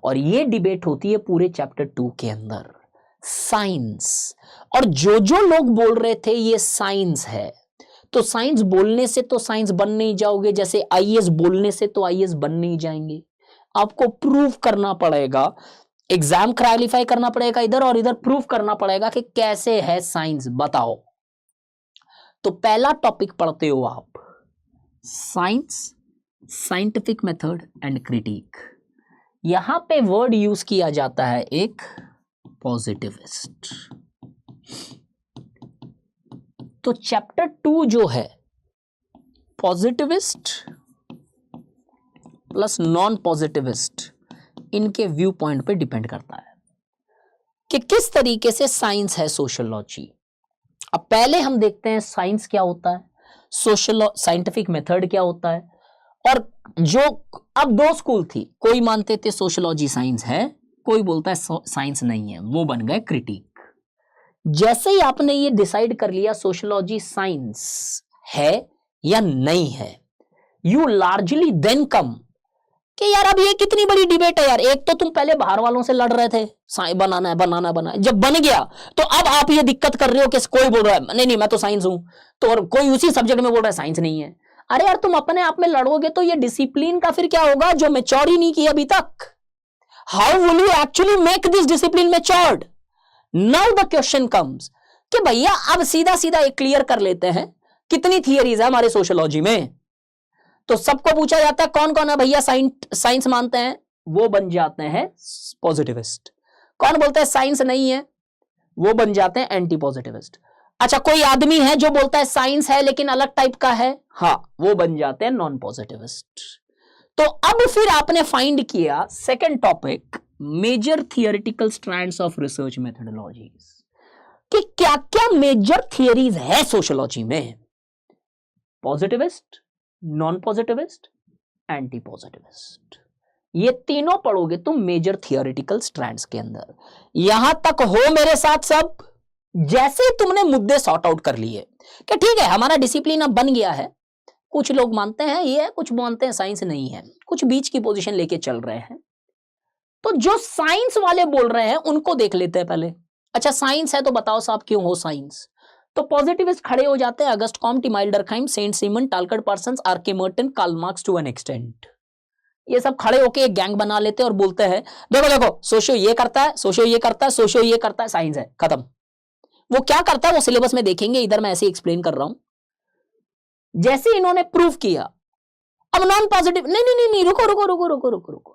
Speaker 2: और ये डिबेट होती है पूरे चैप्टर 2 के अंदर, साइंस. और जो जो लोग बोल रहे थे ये साइंस है, तो साइंस बोलने से तो साइंस बन नहीं जाओगे, जैसे आईएएस बोलने से तो आईएएस बन नहीं जाएंगे. आपको प्रूव करना पड़ेगा, एग्जाम क्वालिफाई करना पड़ेगा इधर, और इधर प्रूव करना पड़ेगा कि कैसे है साइंस, बताओ. तो पहला टॉपिक पढ़ते हो आप, science, scientific method and critic. यहां पे वर्ड यूज किया जाता है एक पॉजिटिविस्ट. तो चैप्टर 2 जो है पॉजिटिविस्ट प्लस नॉन पॉजिटिविस्ट, इनके व्यू पॉइंट पे डिपेंड करता है कि किस तरीके से साइंस है सोशियोलॉजी. अब पहले हम देखते हैं साइंस क्या होता है, साइंटिफिक मेथड क्या होता है. और जो अब दो स्कूल थी, कोई मानते थे सोशियोलॉजी साइंस है, कोई बोलता है साइंस नहीं है, वो बन गए क्रिटिक. जैसे ही आपने ये डिसाइड कर लिया सोशियोलॉजी साइंस है या नहीं है, यू लार्जली देन कम कि यार अब ये कितनी बड़ी डिबेट है यार. एक तो तुम पहले बाहर वालों से लड़ रहे थे, बनाना है, जब बन गया तो अब आप ये दिक्कत कर रहे हो कि कोई बोल रहा है नहीं मैं तो साइंस हूं, तो और कोई उसी सब्जेक्ट में बोल रहा है साइंस नहीं है. अरे यार तुम अपने आप में लड़ोगे तो ये डिसिप्लिन का फिर क्या होगा, जो मैच्योर ही नहीं किया अभी तक. How will you actually make this discipline matured? Now the question comes कि भैया अब सीधा सीधा एक क्लियर कर लेते हैं कितनी थियरीज है हमारे सोशियोलॉजी में. तो सबको पूछा जाता है कौन कौन है भैया साइंस मानते हैं, वो बन जाते हैं पॉजिटिविस्ट. कौन बोलता है साइंस नहीं है, वो बन जाते हैं एंटी पॉजिटिविस्ट. अच्छा कोई आदमी है जो बोलता है साइंस है लेकिन अलग टाइप का है, हाँ, वो बन जाते हैं नॉन पॉजिटिविस्ट. तो अब फिर आपने फाइंड किया second topic, major theoretical strands of research methodologies, कि क्या क्या मेजर थियरीज है सोशियोलॉजी में. Positivist, non positivist, anti positivist, ये तीनों पढ़ोगे तुम मेजर थियोरेटिकल स्ट्रैंड्स के अंदर. यहां तक हो मेरे साथ सब? जैसे ही तुमने मुद्दे सॉर्ट आउट कर लिए कि ठीक है हमारा डिसिप्लिन अब बन गया है, कुछ लोग मानते हैं ये है, कुछ मानते हैं साइंस नहीं है, कुछ बीच की पोजीशन लेके चल रहे हैं. तो जो साइंस वाले बोल रहे हैं उनको देख लेते हैं पहले. अच्छा साइंस है तो बताओ साहब क्यों हो साइंस. तो पॉजिटिविस्ट खड़े हो जाते हैं Auguste Comte, Emile Durkheim, Saint Simon, Talcott Parsons, R K. Merton, Karl Marx to an extent. ये सब खड़े होके एक गैंग बना लेते हैं और बोलते हैं देखो देखो सोशियो ये करता है, सोशियो ये करता है, सोशियो ये करता है, साइंस है, खत्म. वो क्या करता है वो सिलेबस में देखेंगे, इधर मैं ऐसे एक्सप्लेन कर रहा हूं. जैसे इन्होंने प्रूव किया, अब नॉन पॉजिटिव नहीं, रुको.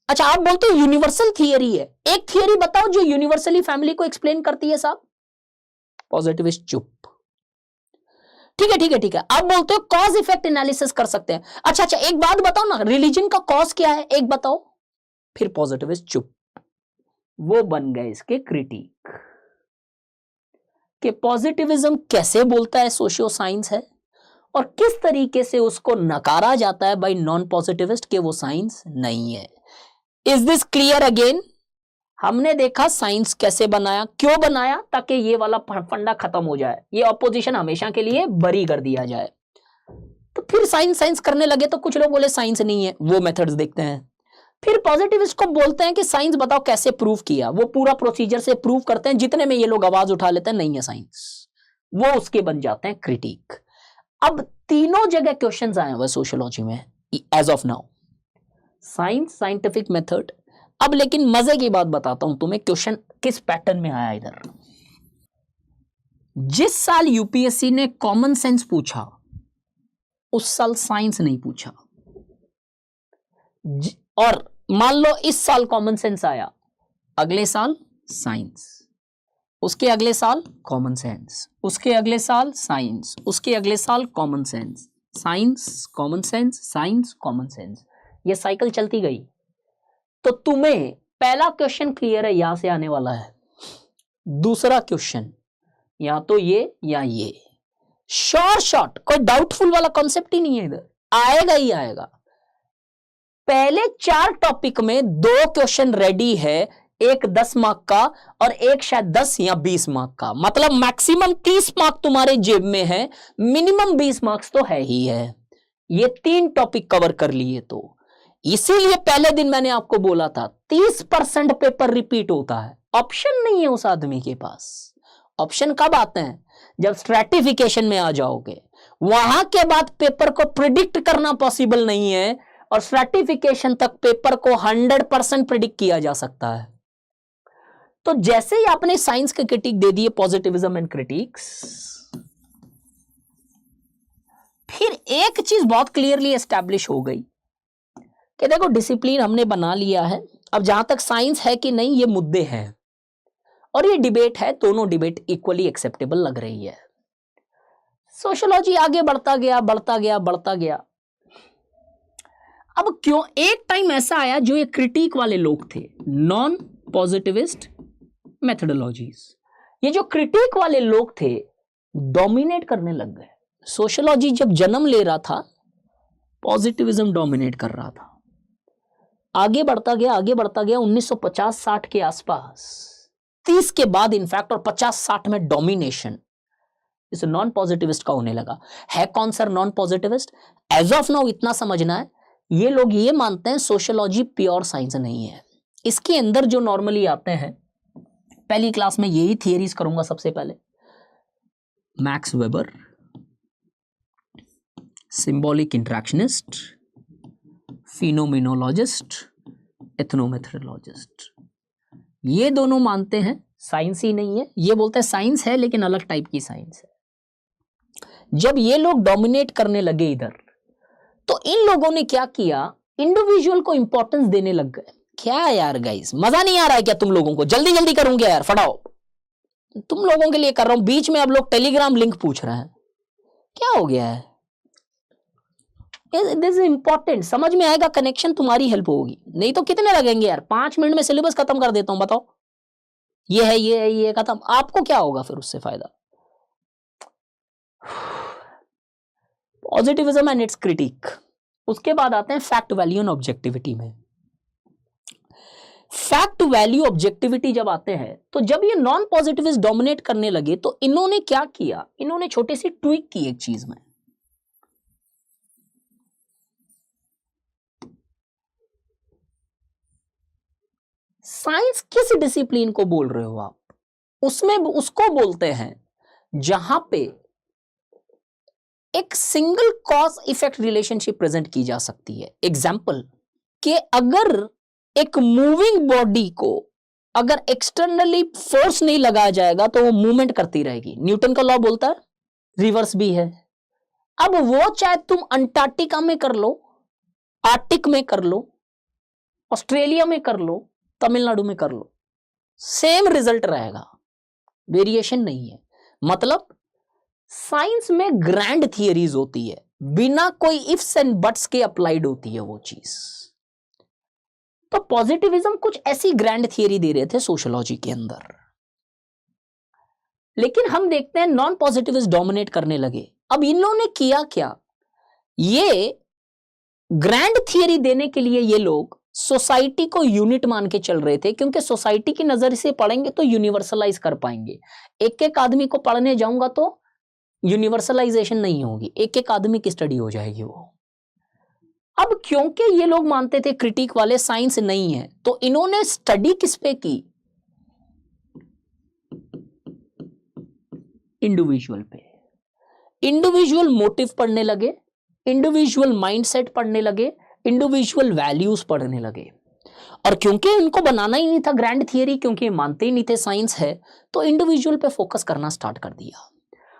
Speaker 2: अच्छा आप बोलते हो यूनिवर्सल थियरी है, एक थियरी बताओ जो यूनिवर्सली फैमिली को एक्सप्लेन करती है साहब. पॉजिटिविस्ट चुप। ठीक है ठीक है ठीक है, आप बोलते हो कॉज इफेक्ट एनालिसिस कर सकते हैं। अच्छा अच्छा, एक बात बताओ ना, रिलीजन का कॉज क्या है, एक बताओ। फिर पॉजिटिविस्ट चुप, वो बन गए इसके क्रिटिक कि पॉजिटिविज्म कैसे बोलता है सोशियो साइंस है, और किस तरीके से उसको नकारा जाता है बाय नॉन पॉजिटिविस्ट कि वो साइंस नहीं है। Is this clear again? हमने देखा साइंस कैसे बनाया, क्यों बनाया, ताकि ये वाला फंडा खत्म हो जाए, ये ऑपोजिशन हमेशा के लिए बरी कर दिया जाए। तो फिर साइंस साइंस करने लगे तो कुछ लोग बोले साइंस नहीं है, वो मेथड्स देखते हैं। फिर पॉजिटिविस्ट को बोलते हैं कि साइंस बताओ कैसे प्रूव किया, वो पूरा प्रोसीजर से प्रूव करते हैं, जितने में ये लोग आवाज उठा लेते हैं नहीं है साइंस, वो उसके बन जाते हैं क्रिटिक। अब तीनों जगह क्वेश्चंस आए हुए सोशियोलॉजी में as of now, science, scientific method. अब लेकिन मजे की बात बताता हूं तुम्हें, क्वेश्चन किस पैटर्न में आया इधर। जिस साल यूपीएससी ने कॉमन सेंस पूछा उस साल साइंस नहीं पूछा, और मान लो इस साल कॉमन सेंस आया, अगले साल साइंस, उसके अगले साल कॉमन सेंस, उसके अगले साल साइंस, उसके अगले साल common sense, science common sense, science common sense, ये साइकिल चलती गई। तो तुम्हें पहला क्वेश्चन क्लियर है, यहां से आने वाला है। दूसरा क्वेश्चन या तो ये या ये, शॉर्ट, कोई डाउटफुल वाला कॉन्सेप्ट ही नहीं है, इधर आएगा ही आएगा। पहले 4 टॉपिक में 2 क्वेश्चन रेडी है, एक 10 मार्क का और एक शायद 10 या 20 मार्क का, मतलब मैक्सिमम 30 मार्क तुम्हारे जेब में है, मिनिमम 20 मार्क्स तो है ही है। ये 3 टॉपिक कवर कर लिए, तो इसीलिए पहले दिन मैंने आपको बोला था 30% पेपर रिपीट होता है। ऑप्शन नहीं है उस आदमी के पास। ऑप्शन कब आते हैं? जब स्ट्रैटिफिकेशन में आ जाओगे, वहां के बाद पेपर को प्रिडिक्ट करना पॉसिबल नहीं है, और स्ट्रैटिफिकेशन तक पेपर को 100% प्रिडिक्ट किया जा सकता है। तो जैसे ही आपने साइंस के क्रिटिक दे दिए, पॉजिटिविज्म एंड क्रिटिक्स, फिर एक चीज बहुत क्लियरली एस्टैब्लिश हो गई कि देखो डिसिप्लिन हमने बना लिया है, अब जहां तक साइंस है कि नहीं ये मुद्दे हैं, और ये डिबेट है, दोनों डिबेट इक्वली एक्सेप्टेबल लग रही है। सोशियोलॉजी आगे बढ़ता गया बढ़ता गया बढ़ता गया। अब क्यों एक टाइम ऐसा आया जो ये क्रिटिक वाले लोग थे, नॉन पॉजिटिविस्ट मेथडोलॉजीज, ये जो क्रिटिक वाले लोग थे डोमिनेट करने लग गए। सोशियोलॉजी जब जन्म ले रहा था, पॉजिटिविज्म डोमिनेट कर रहा था, आगे बढ़ता गया आगे बढ़ता गया। 1950-60 के आसपास, 30 के बाद इनफैक्ट, और 50-60 में डोमिनेशन इस नॉन पॉजिटिविस्ट का होने लगा। है कौन sir non positivist? As of now इतना समझना है, ये लोग ये मानते हैं सोशियोलॉजी प्योर साइंस नहीं है। इसके अंदर जो नॉर्मली आते हैं, पहली क्लास में यही थियरीज करूंगा सबसे पहले, मैक्स वेबर, सिंबॉलिक इंटरैक्शनिस्ट, फिनोमिनोलॉजिस्ट, एथनोमेथडोलॉजिस्ट, ये दोनों मानते हैं साइंस ही नहीं है। ये बोलते हैं साइंस है लेकिन अलग टाइप की साइंस है। जब ये लोग डोमिनेट करने लगे इधर, तो इन लोगों ने क्या किया, इंडिविजुअल को इंपॉर्टेंस देने लग गए। क्या यार गाइस, मजा नहीं आ रहा है क्या तुम लोगों को? जल्दी जल्दी करूंगा यार, फटाओ, तुम लोगों के लिए कर रहा हूं। बीच में अब लोग टेलीग्राम लिंक पूछ रहे हैं, क्या हो गया है? दिस इज इंपॉर्टेंट, समझ में आएगा, कनेक्शन तुम्हारी हेल्प होगी। नहीं तो कितने लगेंगे यार, 5 मिनट में सिलेबस खत्म कर देता हूं, बताओ। ये है ये खत्म, आपको क्या होगा फिर उससे फायदा? Positivism and it's critic. उसके बाद आते हैं फैक्ट, वैल्यू एंड ऑब्जेक्टिविटी में। फैक्ट, वैल्यू, ऑब्जेक्टिविटी जब आते हैं, तो जब ये नॉन पॉजिटिविस्ट डोमिनेट करने लगे, तो इन्होंने क्या किया, इन्होंने छोटी सी ट्विक की एक चीज में। साइंस किस डिसिप्लिन को बोल रहे हो आप? उसमें उसको बोलते हैं जहां पे एक single cause effect relationship present की जा सकती है। एग्जाम्पल कि अगर एक मूविंग बॉडी को अगर एक्सटर्नली फोर्स नहीं लगाया जाएगा तो वो मूवमेंट करती रहेगी। न्यूटन का लॉ बोलता है, रिवर्स भी है। अब वो चाहे तुम अंटार्कटिका में कर लो, आर्टिक में कर लो, ऑस्ट्रेलिया में कर लो, तमिलनाडु में कर लो, सेम रिजल्ट रहेगा, वेरिएशन नहीं है। मतलब साइंस में ग्रैंड थियरीज होती है, बिना कोई इफ्स एंड बट्स के अप्लाइड होती है वो चीज। तो पॉजिटिविज्म कुछ ऐसी ग्रैंड थियरी दे रहे थे सोशियोलॉजी के अंदर, लेकिन हम देखते हैं नॉन पॉजिटिविस्ट डोमिनेट करने लगे। अब इन लोगों ने किया क्या, ये ग्रैंड थियरी देने के लिए ये लोग सोसाइटी को यूनिट मान के चल रहे थे, क्योंकि सोसाइटी की नजर से पढ़ेंगे तो यूनिवर्सलाइज कर पाएंगे। एक एक आदमी को पढ़ने जाऊंगा तो यूनिवर्सलाइजेशन नहीं होगी, एक एक आदमी की स्टडी हो जाएगी वो। अब क्योंकि ये लोग मानते थे क्रिटिक वाले साइंस नहीं है, तो इन्होंने स्टडी किस पे की, इंडिविजुअल पे। इंडिविजुअल मोटिव पढ़ने लगे, इंडिविजुअल माइंडसेट पढ़ने लगे, इंडिविजुअल वैल्यूज पढ़ने लगे। और क्योंकि इनको बनाना ही नहीं था ग्रैंड थियरी, क्योंकि मानते ही नहीं थे साइंस है, तो इंडिविजुअल पे फोकस करना स्टार्ट कर दिया।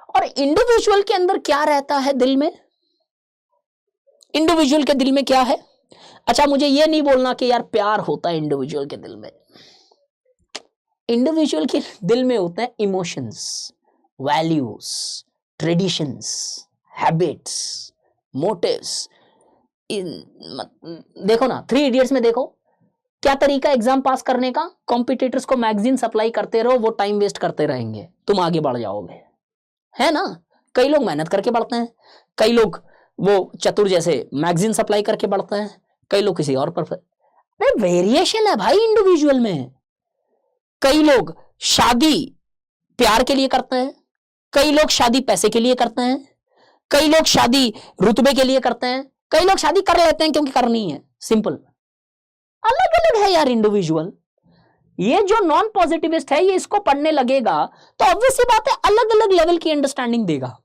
Speaker 2: और इंडिविजुअल के अंदर क्या रहता है दिल में, इंडिविजुअल के दिल में क्या है। अच्छा, मुझे ये नहीं बोलना कि यार प्यार होता है इंडिविजुअल के दिल में। इंडिविजुअल के दिल में होते हैं emotions, values, traditions, habits, motives. देखो ना 3 इडियट्स में देखो क्या तरीका एग्जाम पास करने का, कॉम्पिटिटर्स को मैगजीन सप्लाई करते रहो, वो टाइम वेस्ट करते रहेंगे, तुम आगे बढ़ जाओगे, है ना। कई लोग मेहनत करके बढ़ते हैं, कई लोग वो चतुर जैसे मैगजीन सप्लाई करके बढ़ते हैं, कई लोग किसी और पर। वेरिएशन है भाई इंडिविजुअल में। कई लोग शादी प्यार के लिए करते हैं, कई लोग शादी पैसे के लिए करते हैं, कई लोग शादी रुतबे के लिए करते हैं, कई लोग शादी कर लेते हैं क्योंकि करनी है, सिंपल। अलग अलग है यार इंडिविजुअल। ये जो नॉन पॉजिटिविस्ट है ये इसको पढ़ने लगेगा तो ऑब्वियस सी बात है अलग अलग लेवल की अंडरस्टैंडिंग देगा।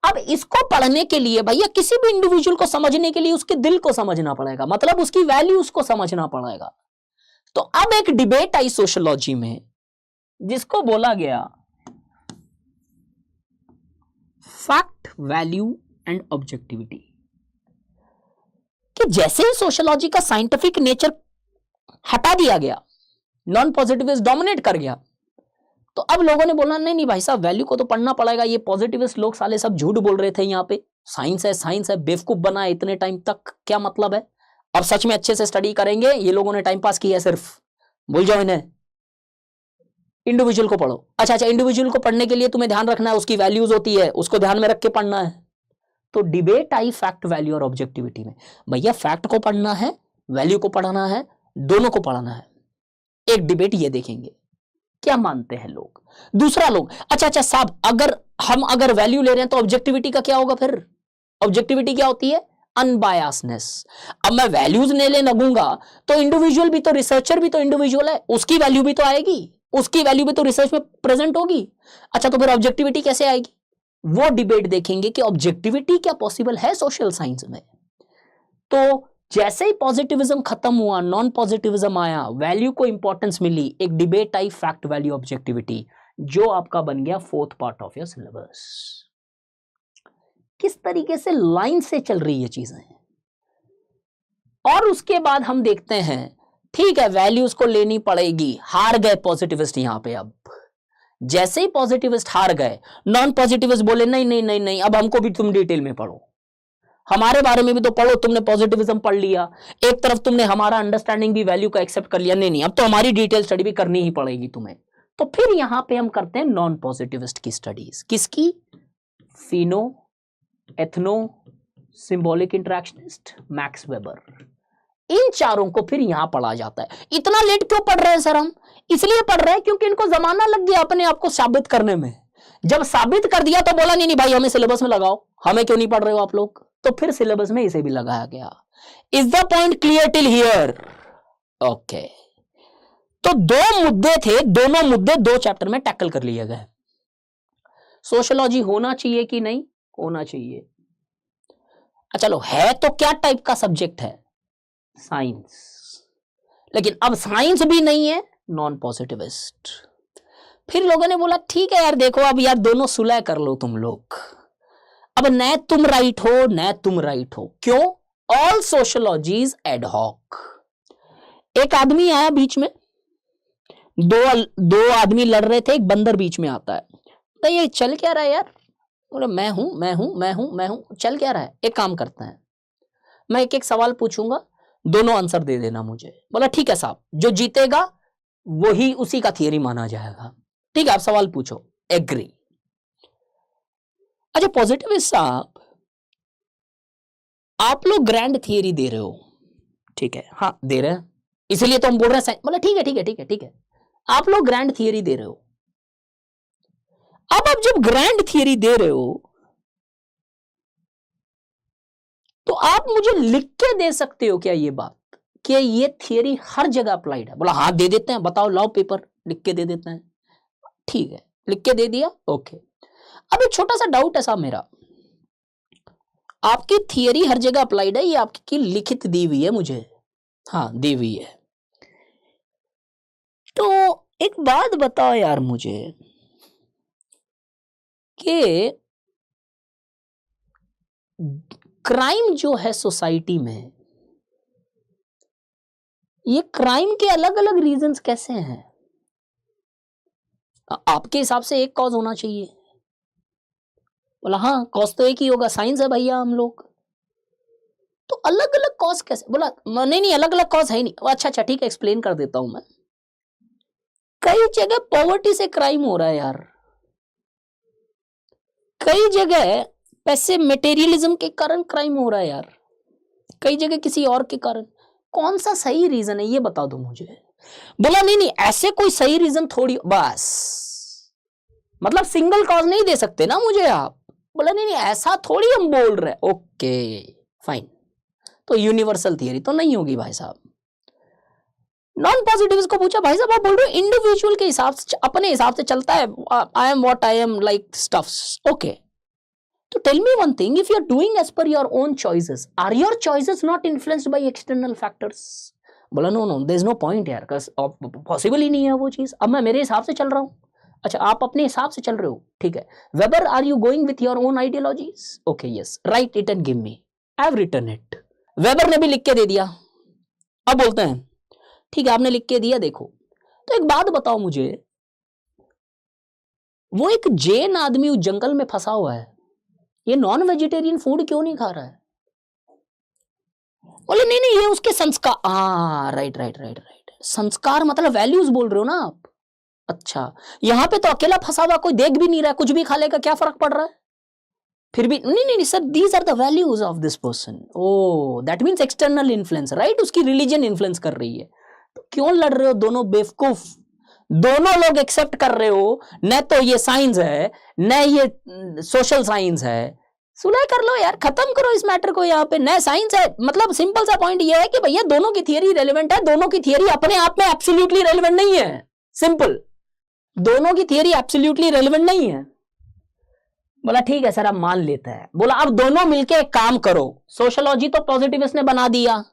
Speaker 2: अब इसको पढ़ने के लिए भैया किसी भी इंडिविजुअल को समझने के लिए उसके दिल को समझना पड़ेगा, मतलब उसकी वैल्यूज को समझना पड़ेगा। तो अब एक डिबेट आई सोशियोलॉजी में जिसको बोला गया फैक्ट, वैल्यू एंड ऑब्जेक्टिविटी, कि जैसे ही सोशियोलॉजी का साइंटिफिक नेचर हटा दिया गया, नॉन पॉजिटिविस्ट डोमिनेट कर गया, तो अब लोगों ने बोला नहीं नहीं भाई साहब वैल्यू को तो पढ़ना पड़ेगा। ये पॉजिटिविस्ट लोग साले सब झूठ बोल रहे थे, यहाँ पे साइंस है बेवकूफ बना है इतने टाइम तक, क्या मतलब है। अब सच में अच्छे से स्टडी करेंगे, ये लोगों ने टाइम पास किया है सिर्फ, भूल जाओ इन्हें। इंडिविजुअल को पढ़ो। अच्छा, इंडिविजुअल को पढ़ने के लिए तुम्हें ध्यान रखना है उसकी वैल्यूज होती है, उसको ध्यान में रख के पढ़ना है। तो डिबेट आई फैक्ट, वैल्यू और ऑब्जेक्टिविटी में। भैया फैक्ट को पढ़ना है, वैल्यू को पढ़ना है, दोनों को पढ़ना है। एक डिबेट ये देखेंगे क्या मानते हैं लोग। दूसरा लोग अच्छा साहब अगर वैल्यू ले रहे हैं तो ऑब्जेक्टिविटी का क्या होगा फिर। ऑब्जेक्टिविटी क्या होती है, अनबायसनेस। अब मैं वैल्यूज ले लगूंगा तो इंडिविजुअल भी तो, रिसर्चर भी तो इंडिविजुअल है, उसकी वैल्यू भी तो आएगी, उसकी वैल्यू भी तो रिसर्च में प्रेजेंट होगी। अच्छा तो फिर ऑब्जेक्टिविटी कैसे आएगी, वो डिबेट देखेंगे कि ऑब्जेक्टिविटी क्या पॉसिबल है सोशल साइंस में। तो जैसे ही पॉजिटिविज्म खत्म हुआ, नॉन पॉजिटिविज्म आया, वैल्यू को इंपॉर्टेंस मिली, एक debate I fact, value, objectivity, जो आपका बन गया 4th part of your syllabus. किस तरीके से लाइन से चल रही है चीजें। और उसके बाद हम देखते हैं ठीक है वैल्यूज को लेनी पड़ेगी, हार गए पॉजिटिविस्ट यहां पे। अब जैसे ही पॉजिटिविस्ट हार गए, नॉन पॉजिटिविस्ट बोले नहीं नहीं नहीं नहीं, अब हमको भी तुम डिटेल में पढ़ो, हमारे बारे में भी तो पढ़ो। तुमने पॉजिटिविज्म पढ़ लिया, एक तरफ तुमने हमारा अंडरस्टैंडिंग भी वैल्यू का एक्सेप्ट कर लिया, नहीं नहीं अब तो हमारी डिटेल स्टडी भी करनी ही पड़ेगी तुम्हें। तो फिर यहां पे हम करते हैं नॉन पॉजिटिविस्ट की स्टडीज। किसकी, pheno, ethno, symbolic interactionist, Max Weber, इन चारों को फिर यहां पढ़ा जाता है। इतना लेट क्यों पढ़ रहे हैं सर हम, इसलिए पढ़ रहे हैं क्योंकि इनको जमाना लग गया अपने आप को साबित करने में। जब साबित कर दिया तो बोला नहीं नहीं भाई हमें सिलेबस में लगाओ, हमें क्यों नहीं पढ़ रहे हो आप लोग, तो फिर सिलेबस में इसे भी लगाया गया। Is the point clear till here? Okay, तो 2 मुद्दे थे, दोनों मुद्दे 2 चैप्टर में टैकल कर लिए गए। सोशियोलॉजी होना चाहिए कि नहीं होना चाहिए। चलो है तो क्या टाइप का सब्जेक्ट है, साइंस। लेकिन अब साइंस भी नहीं है, नॉन पॉजिटिविस्ट। फिर लोगों ने बोला ठीक है यार देखो अब यार दोनों सुलह कर लो तुम लोग, अब न तुम राइट हो न तुम राइट हो। क्यों, ऑल सोशियोलॉजी इज एडहॉक। एक आदमी आया बीच में, दो आदमी लड़ रहे थे, एक बंदर बीच में आता है, तो ये चल क्या रहा है यार? बोले मैं हूं मैं हूं मैं हूं मैं हूं, चल क्या रहा है? एक काम करते हैं, मैं एक एक सवाल पूछूंगा, दोनों आंसर दे देना मुझे। बोला ठीक है साहब, जो जीतेगा वही उसी का थियरी माना जाएगा। ठीक है, आप सवाल पूछो। एग्री। अच्छा पॉजिटिविस्ट साहब, आप लोग ग्रैंड थियरी दे रहे हो, ठीक है, हाँ दे रहे हैं, इसलिए तो हम बोल रहे हैं। बोला ठीक है ठीक है ठीक है ठीक है, आप लोग ग्रैंड थियरी दे रहे हो। अब आप जब ग्रैंड थियरी दे रहे हो तो आप मुझे लिख के दे सकते हो क्या ये बात कि ये थियरी हर जगह अप्लाइड है? बोला हाँ दे देते हैं, बताओ लाओ पेपर, लिख के दे देते हैं। ठीक है, लिख के दे दिया, ओके। अब एक छोटा सा डाउट है साहब मेरा, आपकी थियरी हर जगह अप्लाइड है, ये आपकी लिखित दी हुई है मुझे, हाँ दी हुई है, तो एक बात बताओ यार मुझे कि क्राइम जो है सोसाइटी में, ये क्राइम के अलग अलग रीजंस कैसे हैं? आपके हिसाब से एक कॉज होना चाहिए। बोला हाँ कॉज तो एक ही होगा, साइंस है भैया हम लोग। तो अलग अलग कॉज कैसे? बोला नहीं नहीं अलग अलग कॉज है ही नहीं। अच्छा अच्छा ठीक है, एक्सप्लेन कर देता हूं मैं। कई जगह पॉवर्टी से क्राइम हो रहा है यार, कई जगह पैसे मटेरियलिज्म के कारण क्राइम हो रहा है यार, कई जगह किसी और के कारण। कौन सा सही रीजन है ये बता दो मुझे। बोला नहीं नहीं ऐसे कोई सही रीजन थोड़ी, बस मतलब सिंगल कॉज नहीं दे सकते ना मुझे आप। बोला नहीं नहीं ऐसा थोड़ी हम बोल रहे हैं। ओके फाइन, तो यूनिवर्सल थियरी तो नहीं होगी भाई साहब। नॉन पॉजिटिविस्ट को पूछा भाई साहब आप बोल रहे हो इंडिविजुअल के हिसाब से, अपने हिसाब से चलता है, I am what I am like stuffs, okay. तो tell me one thing, if you are doing as per your own choices, are your choices not influenced by external factors? बोला no no there is no point यार, possible ही नहीं है वो चीज। अब मैं मेरे हिसाब से चल रहा हूं। अच्छा आप अपने हिसाब से चल रहे हो, ठीक है। Weber are you going with your own ideologies? Okay yes, write it and give me, I have written it. Weber ने भी लिख के दे दिया। अब बोलते हैं ठीक है आपने लिख के दिया, देखो तो एक बात बताओ मुझे, वो एक जैन आदमी उस जंगल में फंसा हुआ है, ये नॉन वेजिटेरियन फूड क्यों नहीं खा रहा है? बोले नहीं नहीं ये उसके संस्कार, हाँ राइट राइट राइट राइट, संस्कार मतलब वैल्यूज बोल रहे हो ना आप। अच्छा यहां पे तो अकेला फंसा हुआ, कोई देख भी नहीं रहा है, कुछ भी खा लेगा, क्या फर्क पड़ रहा है? फिर भी नहीं नहीं sir, these are the values of this person. Oh that means external influence, right, उसकी रिलीजन इन्फ्लुएंस कर रही है। तो क्यों लड़ रहे हो दोनों बेवकूफ? दोनों लोग एक्सेप्ट कर रहे हो, न तो ये साइंस है न ये सोशल साइंस है। सुलह कर लो यार, खत्म करो इस मैटर को। यहाँ पे न साइंस है, मतलब सिंपल सा पॉइंट ये है कि भैया दोनों की थियरी रेलेवेंट है, दोनों की थियरी अपने आप में एब्सोल्युटली रेलेवेंट नहीं है। सिंपल, दोनों की थियरी एब्सोल्युटली रेलेवेंट नहीं है। बोला ठीक है सर अब मान लेते हैं। बोला अब दोनों मिलके एक काम करो, सोशियोलॉजी तो पॉजिटिविस्ट ने बना दिया,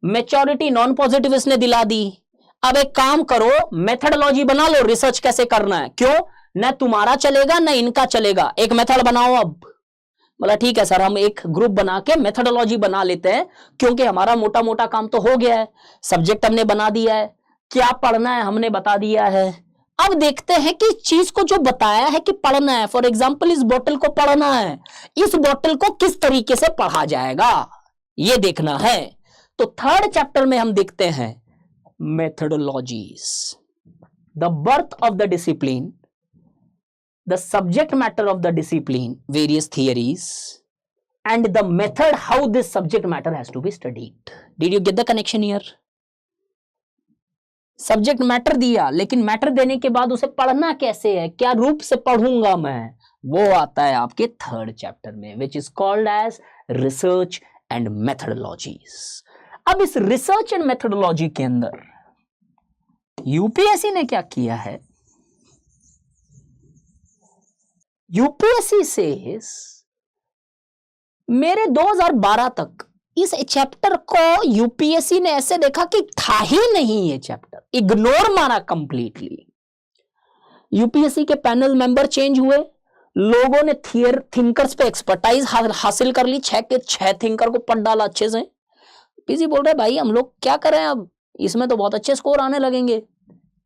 Speaker 2: मैच्योरिटी नॉन पॉजिटिविस्ट ने दिला दी, अब एक काम करो मेथडोलॉजी बना लो, रिसर्च कैसे करना है। क्यों, न तुम्हारा चलेगा न इनका चलेगा, एक मेथड बनाओ अब। बोला ठीक है सर, हम एक ग्रुप बना के मेथडोलॉजी बना लेते हैं, क्योंकि हमारा मोटा मोटा काम तो हो गया है, सब्जेक्ट हमने बना दिया है, क्या पढ़ना है हमने बता दिया है। अब देखते हैं कि चीज को जो बताया है कि पढ़ना है, फॉर एग्जाम्पल इस बोतल को पढ़ना है, इस बोतल को किस तरीके से पढ़ा जाएगा ये देखना है। तो थर्ड चैप्टर में हम देखते हैं methodologies, the birth of the discipline, the subject matter of the discipline, various theories, and the method how this subject matter has to be studied. Did you get the connection here? Subject matter दिया, लेकिन matter देने के बाद उसे पढ़ना कैसे है, क्या रूप से पढ़ूंगा मैं, वो आता है आपके थर्ड चैप्टर में, which is called as research and methodologies. अब इस रिसर्च एंड मेथडोलॉजी के अंदर यूपीएससी ने क्या किया है, यूपीएससी से मेरे 2012 तक इस चैप्टर को यूपीएससी ने ऐसे देखा कि था ही नहीं, ये चैप्टर इग्नोर मारा कंप्लीटली। यूपीएससी के पैनल मेंबर चेंज हुए, लोगों ने थिंकर्स पे एक्सपर्टाइज हासिल कर ली, 6 के 6 थिंकर को पढ़ डाला अच्छे से। पीसी बोल रहे भाई हम लोग क्या करें, अब इसमें तो बहुत अच्छे स्कोर आने लगेंगे,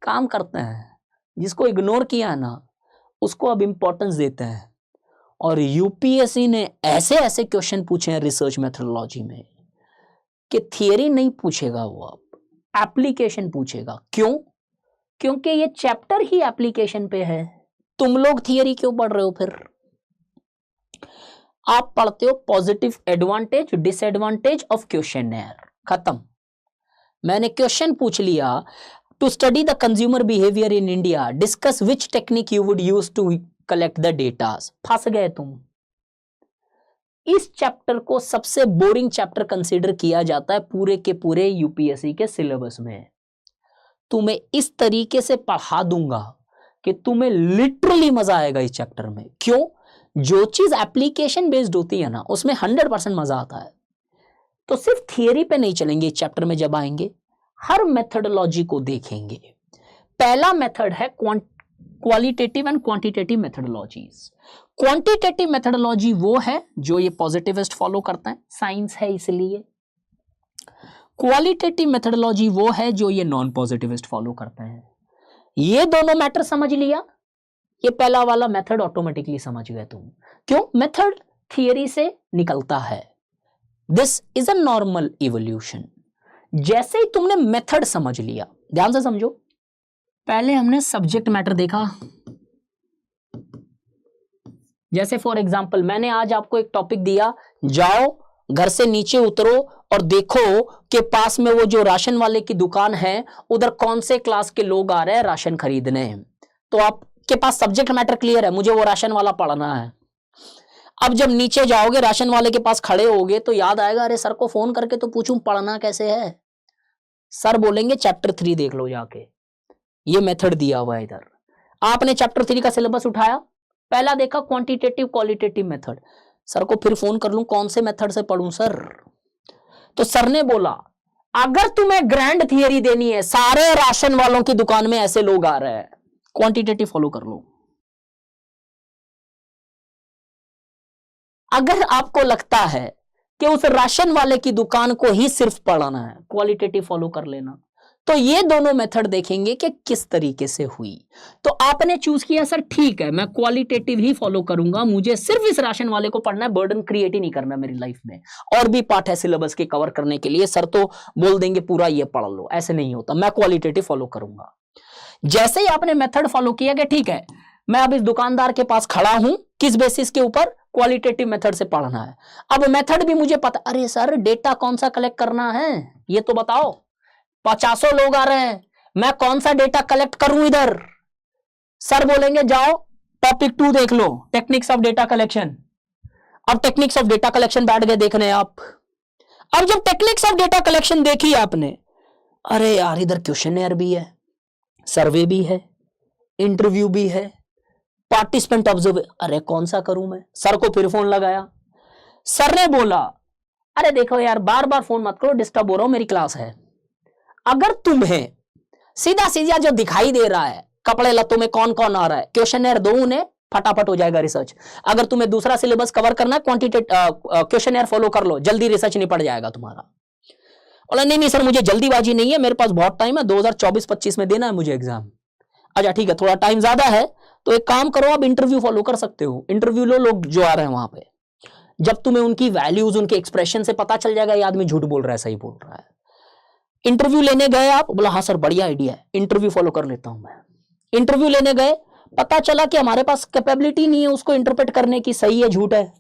Speaker 2: काम करते हैं। जिसको इग्नोर किया ना उसको अब इंपॉर्टेंस देते हैं। और यूपीएससी ने ऐसे ऐसे क्वेश्चन पूछे हैं रिसर्च मेथोडोलॉजी में कि थियरी नहीं पूछेगा, वो अब एप्लीकेशन पूछेगा। क्यों? क्योंकि ये चैप्टर ही एप्लीकेशन पे है। तुम लोग थियरी क्यों पढ़ रहे हो? फिर आप पढ़ते हो positive advantage disadvantage of questionnaire, खत्म। मैंने क्वेश्चन पूछ लिया, to study the consumer behaviour in India discuss which technique you would use to collect the data. फंस गए तुम। इस चैप्टर को सबसे बोरिंग चैप्टर कंसीडर किया जाता है पूरे के पूरे यूपीएससी के सिलेबस में। तुम्हें इस तरीके से पढ़ा दूंगा कि तुम्हें लिटरली मजा आएगा इस चैप्टर में। क्यों? जो चीज एप्लीकेशन बेस्ड होती है ना, उसमें 100% मजा आता है। तो सिर्फ थियरी पे नहीं चलेंगे इस चैप्टर में, जब आएंगे हर मेथडोलॉजी को देखेंगे। पहला मेथड है qualitative and quantitative methodologies. Quantitative methodology वो है जो ये पॉजिटिविस्ट फॉलो करता है, साइंस है इसलिए। क्वालिटेटिव मेथडोलॉजी वो है जो ये नॉन पॉजिटिविस्ट फॉलो करते हैं। ये दोनों मैटर समझ लिया, ये पहला वाला मेथड ऑटोमेटिकली समझ गए तुम। क्यों? मेथड थियरी से निकलता है। This is a normal evolution. जैसे ही तुमने मेथड समझ लिया, ध्यान से समझो, पहले हमने सब्जेक्ट मैटर देखा। जैसे फॉर एग्जांपल मैंने आज आपको एक टॉपिक दिया, जाओ घर से नीचे उतरो और देखो कि पास में वो जो राशन वाले की दुकान है उधर कौन से क्लास के लोग आ रहे हैं राशन खरीदने। तो आपके पास सब्जेक्ट मैटर क्लियर है, मुझे वो राशन वाला पढ़ना है। अब जब नीचे जाओगे राशन वाले के पास खड़े होगे तो याद आएगा, अरे सर को फोन करके तो पूछूं पढ़ना कैसे है। सर बोलेंगे चैप्टर 3 देख लो जाके, ये मेथड दिया हुआ है इधर। आपने चैप्टर 3 का सिलेबस उठाया, पहला देखा क्वांटिटेटिव क्वालिटेटिव मेथड। सर को फिर फोन कर लूं कौन से मेथड से पढ़ूं सर? तो सर ने बोला अगर तुम्हें ग्रैंड थियरी देनी है, सारे राशन वालों की दुकान में ऐसे लोग आ रहे हैं, क्वांटिटेटिव फॉलो कर लो। अगर आपको लगता है कि उस राशन वाले की दुकान को ही सिर्फ पढ़ाना है, क्वालिटेटिव फॉलो कर लेना। तो ये दोनों मेथड देखेंगे कि किस तरीके से हुई। तो आपने चूज किया सर ठीक है मैं क्वालिटेटिव ही फॉलो करूंगा, मुझे सिर्फ इस राशन वाले को पढ़ना है, बर्डन क्रिएट ही नहीं करना मेरी लाइफ में, और भी पार्ट है सिलेबस के कवर करने के लिए। सर तो बोल देंगे पूरा ये पढ़ लो, ऐसे नहीं होता, मैं क्वालिटेटिव फॉलो करूंगा। जैसे ही आपने मेथड फॉलो किया कि ठीक है मैं अब इस दुकानदार के पास खड़ा हूं, किस बेसिस के ऊपर? क्वालिटेटिव मेथड से पढ़ना है। अब मेथड भी मुझे पता, अरे सर डेटा कौन सा कलेक्ट करना है ये तो बताओ, 50 लोग आ रहे हैं, मैं कौन सा डेटा कलेक्ट करूं इधर? सर बोलेंगे जाओ टॉपिक 2 देख लो, टेक्निक्स ऑफ डेटा कलेक्शन। अब टेक्निक्स ऑफ डेटा कलेक्शन बैठ गए देखने आप। अब जब टेक्निक्स ऑफ डेटा कलेक्शन देखी आपने, अरे यार इधर क्वेश्चनर भी है, सर्वे भी है, इंटरव्यू भी है, पार्टिसिपेंट ऑब्जर्व, अरे कौन सा करूं मैं? सर को फिर फोन लगाया, सर ने बोला अरे देखो यार बार बार फोन मत करो, डिस्टर्ब हो रहा हूं, मेरी क्लास है। अगर तुम्हें सीधा सीधा जो दिखाई दे रहा है कपड़े लत्तों में कौन कौन आ रहा है, क्वेश्चनर दो उन्हें, फटाफट हो जाएगा रिसर्च। अगर तुम्हें दूसरा सिलेबस कवर करना है, क्वेश्चनर फॉलो कर लो, जल्दी रिसर्च निपट जाएगा तुम्हारा। बोला नहीं सर मुझे जल्दीबाजी नहीं है, मेरे पास बहुत टाइम है, 2024-25 में देना है मुझे एग्जाम। अच्छा ठीक है थोड़ा टाइम ज्यादा है तो एक काम करो आप इंटरव्यू फॉलो कर सकते हो, इंटरव्यू लो लोग जो आ रहे हैं वहां पे। जब तुम्हें उनकी वैल्यूज उनके एक्सप्रेशन से पता चल जाएगा ये आदमी झूठ बोल रहा है सही बोल रहा है। इंटरव्यू लेने गए आप, बोला हाँ सर बढ़िया आइडिया है, इंटरव्यू फॉलो कर लेता हूं मैं। इंटरव्यू लेने गए, पता चला कि हमारे पास कैपेबिलिटी नहीं है उसको इंटरप्रेट करने की, सही है झूठ है,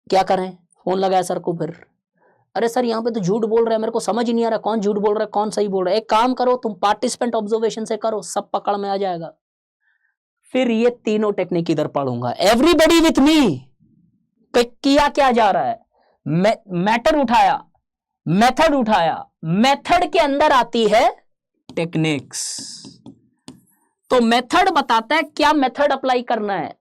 Speaker 2: क्या करें? फोन लगाया सर को फिर, अरे सर यहाँ पे तो झूठ बोल रहे हैं, मेरे को समझ ही नहीं आ रहा कौन झूठ बोल रहा है कौन सही बोल रहा है। एक काम करो तुम पार्टिसिपेंट ऑब्जर्वेशन से करो, सब पकड़ में आ जाएगा। फिर ये तीनों टेक्निक इधर पढ़ूंगा, एवरीबॉडी विथ मी। किया क्या जा रहा है? मैटर उठाया, मेथड उठाया, मेथड के अंदर आती है टेक्निक्स। तो मेथड बताता है क्या मेथड अप्लाई करना है,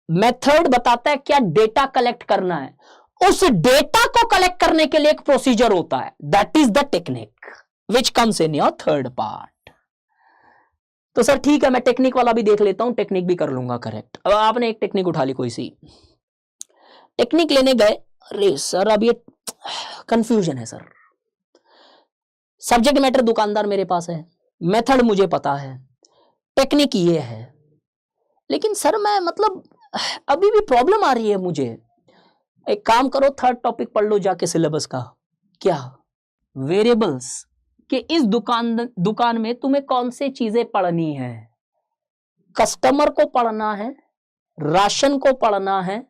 Speaker 2: मेथड बताता है क्या डेटा कलेक्ट करना है, उस डेटा को कलेक्ट करने के लिए एक प्रोसीजर होता है, that is the technique which comes in your third part. तो सर ठीक है मैं टेक्निक वाला भी देख लेता हूं, टेक्निक भी कर लूंगा करेक्ट। अब आपने एक टेक्निक उठा ली, कोई सी टेक्निक लेने गए, अरे सर अब ये कंफ्यूजन है सर, सब्जेक्ट मैटर दुकानदार मेरे पास है, मेथड मुझे पता है, टेक्निक ये है, लेकिन सर मैं मतलब अभी भी प्रॉब्लम आ रही है मुझे। एक काम करो, थर्ड टॉपिक पढ़ लो जाके सिलेबस का। क्या? वेरिएबल्स कि इस दुकान में तुम्हें कौन सी चीजें पढ़नी है। कस्टमर को पढ़ना है, राशन को पढ़ना है,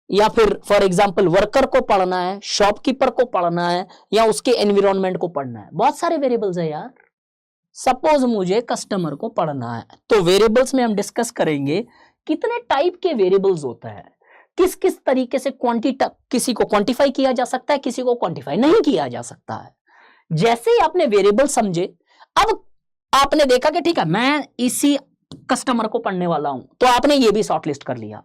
Speaker 2: या फिर फॉर एग्जांपल वर्कर को पढ़ना है, शॉपकीपर को पढ़ना है, या उसके एनवायरनमेंट को पढ़ना है। बहुत सारे वेरिएबल्स है यार। सपोज मुझे कस्टमर को पढ़ना है, तो वेरिएबल्स में हम डिस्कस करेंगे कितने टाइप के वेरिएबल्स होता है, किस किस तरीके से किसी को क्वांटिफाई किया जा सकता है, किसी को क्वांटिफाई नहीं किया जा सकता है। जैसे ही आपने वेरिएबल समझे, अब आपने देखा कि ठीक है मैं इसी कस्टमर को पढ़ने वाला हूं, तो आपने ये भी शॉर्टलिस्ट कर लिया।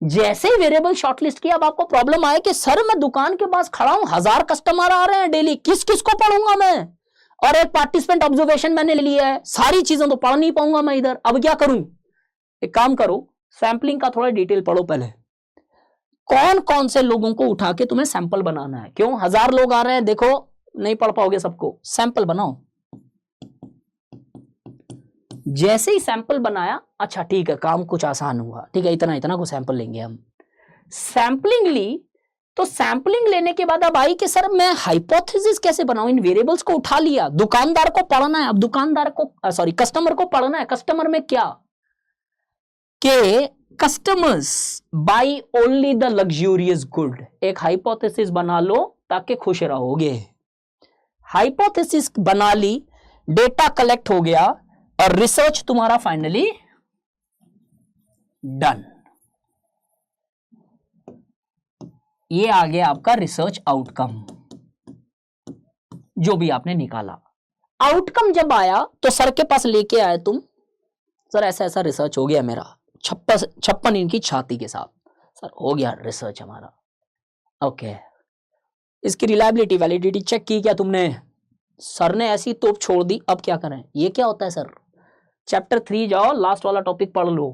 Speaker 2: जैसे ही वेरिएबल शॉर्टलिस्ट किया, अब आपको प्रॉब्लम आए कि सर मैं दुकान के पास खड़ा हूं, 1000 कस्टमर आ रहे हैं डेली, किस किस को पढ़ूंगा मैं, और एक पार्टिसिपेंट ऑब्जर्वेशन मैंने ले लिया है, सारी चीजें तो पढ़ नहीं पाऊंगा मैं इधर। अब क्या करूं? एक काम करो, सैंपलिंग का थोड़ा डिटेल पढ़ो पहले। कौन कौन से लोगों को उठा के तुम्हें सैंपल बनाना है। क्यों? 1000 लोग आ रहे हैं, देखो नहीं पढ़ पाओगे सबको, सैंपल बनाओ। जैसे ही सैंपल बनाया, अच्छा ठीक है काम कुछ आसान हुआ, ठीक है इतना इतना को सैंपल लेंगे हम। सैंपलिंग ली, तो सैंपलिंग लेने के बाद अब आई कि सर मैं हाइपोथेसिस कैसे बनाऊं। इन वेरिएबल्स को उठा लिया, दुकानदार को पढ़ना है, अब दुकानदार को कस्टमर को पढ़ना है। कस्टमर में क्या के customers by only the luxurious good. एक हाइपोथेसिस बना लो ताकि खुश रहोगे। हाइपोथेसिस बना ली, डेटा कलेक्ट हो गया, और रिसर्च तुम्हारा फाइनली डन। ये आ गया आपका रिसर्च आउटकम, जो भी आपने निकाला। आउटकम जब आया तो सर के पास लेके आए तुम, सर ऐसा ऐसा रिसर्च हो गया मेरा, 56 इनकी छाती के साथ, सर हो गया रिसर्च हमारा। ओके, इसकी रिलायबिलिटी वैलिडिटी चेक की क्या तुमने? सर ने ऐसी तोप छोड़ दी, अब क्या करें? ये क्या होता है सर? चैप्टर 3 जाओ, लास्ट वाला टॉपिक पढ़ लो,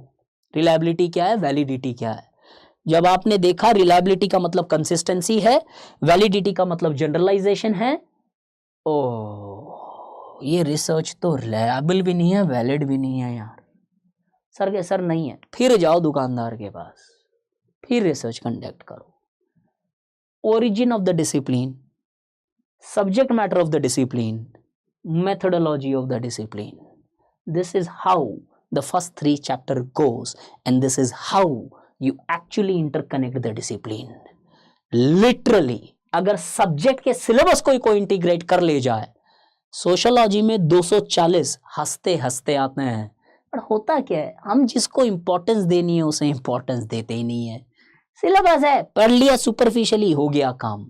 Speaker 2: रिलायबिलिटी क्या है, वैलिडिटी क्या है। जब आपने देखा रिलायबिलिटी का मतलब कंसिस्टेंसी है, वैलिडिटी का मतलब जनरलाइजेशन है, ओ ये रिसर्च तो रिलायबल भी नहीं है, वैलिड भी नहीं है यार। सर के सर नहीं है, फिर जाओ दुकानदार के पास, फिर रिसर्च कंडक्ट करो। Origin of the discipline, subject matter of the discipline, methodology of the discipline. This is how the first 3 chapter goes, and this is how you actually interconnect the discipline. Literally, अगर subject के syllabus को integrate कर ले जाए, sociology में 240 हंसते हंसते आते हैं, पर होता क्या है, हम जिसको इंपॉर्टेंस देनी है उसे इंपॉर्टेंस देते ही नहीं है। सिलेबस है, पढ़ लिया, सुपरफिशियली हो गया काम।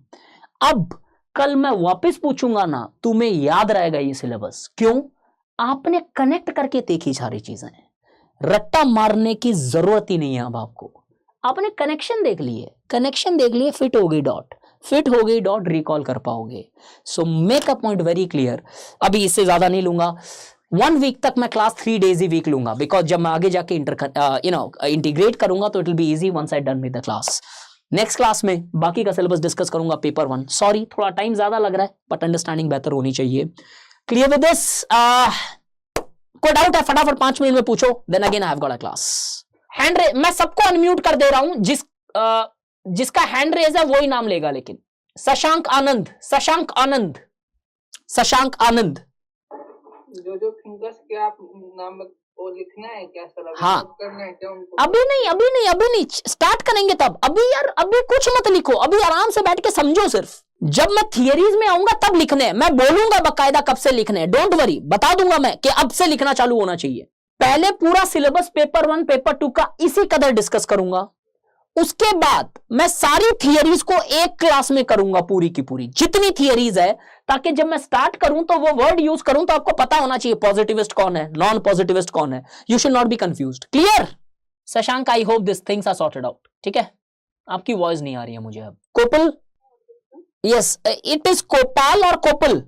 Speaker 2: अब कल मैं वापस पूछूंगा ना, तुम्हें याद रहेगा ये सिलेबस। क्यों? आपने कनेक्ट करके देखी सारी चीजें, रट्टा मारने की जरूरत ही नहीं है। अब आपको आपने कनेक्शन देख लिए, फिट हो गई डॉट, रिकॉल कर पाओगे। So make a point very clear. अभी इससे ज्यादा नहीं लूंगा, 1 वीक तक मैं क्लास 3 डेज ही वीक लूंगा, बिकॉज जब मैं आगे जाके इंटीग्रेट करूंगा तो it will be easy once I done with the class. Next class में बाकी का सिलेबस डिस्कस करूंगा, पेपर 1। सॉरी थोड़ा टाइम ज्यादा लग रहा है, बट अंडरस्टैंडिंग बेहतर होनी चाहिए। Clear with this? कोई डाउट है फटाफट 5 मिनट में पूछो, then again I have got a class. Hand raise मैं सबको अनम्यूट कर दे रहा हूं, जिसका हैंड रेज है वो ही नाम लेगा। लेकिन शशांक आनंद
Speaker 3: जो फिंगर्स के आप नाम वो लिखना है क्या सर?
Speaker 2: हाँ,
Speaker 3: करना है क्या उनको?
Speaker 2: अभी नहीं स्टार्ट करेंगे तब। अभी कुछ मत लिखो, अभी आराम से बैठ के समझो। सिर्फ जब मैं थियरीज में आऊंगा तब लिखने हैं, मैं बोलूंगा बकायदा कब से लिखने हैं, डोंट वरी, बता दूंगा मैं कि अब से लिखना चालू होना चाहिए। पहले पूरा सिलेबस पेपर 1 पेपर 2 का इसी कदर डिस्कस करूंगा, उसके बाद मैं सारी थियरीज को एक क्लास में करूंगा, पूरी की पूरी जितनी थियरीज है, ताकि जब मैं स्टार्ट करूं तो वो वर्ड यूज करूं तो आपको पता होना चाहिए पॉजिटिविस्ट कौन है, नॉन पॉजिटिविस्ट कौन है। You should not be confused. Clear Shashank? I hope this things are sorted out. ठीक है, आपकी वॉइस नहीं आ रही है मुझे अब। कोपल? यस, इट इज कोपाल और कोपल?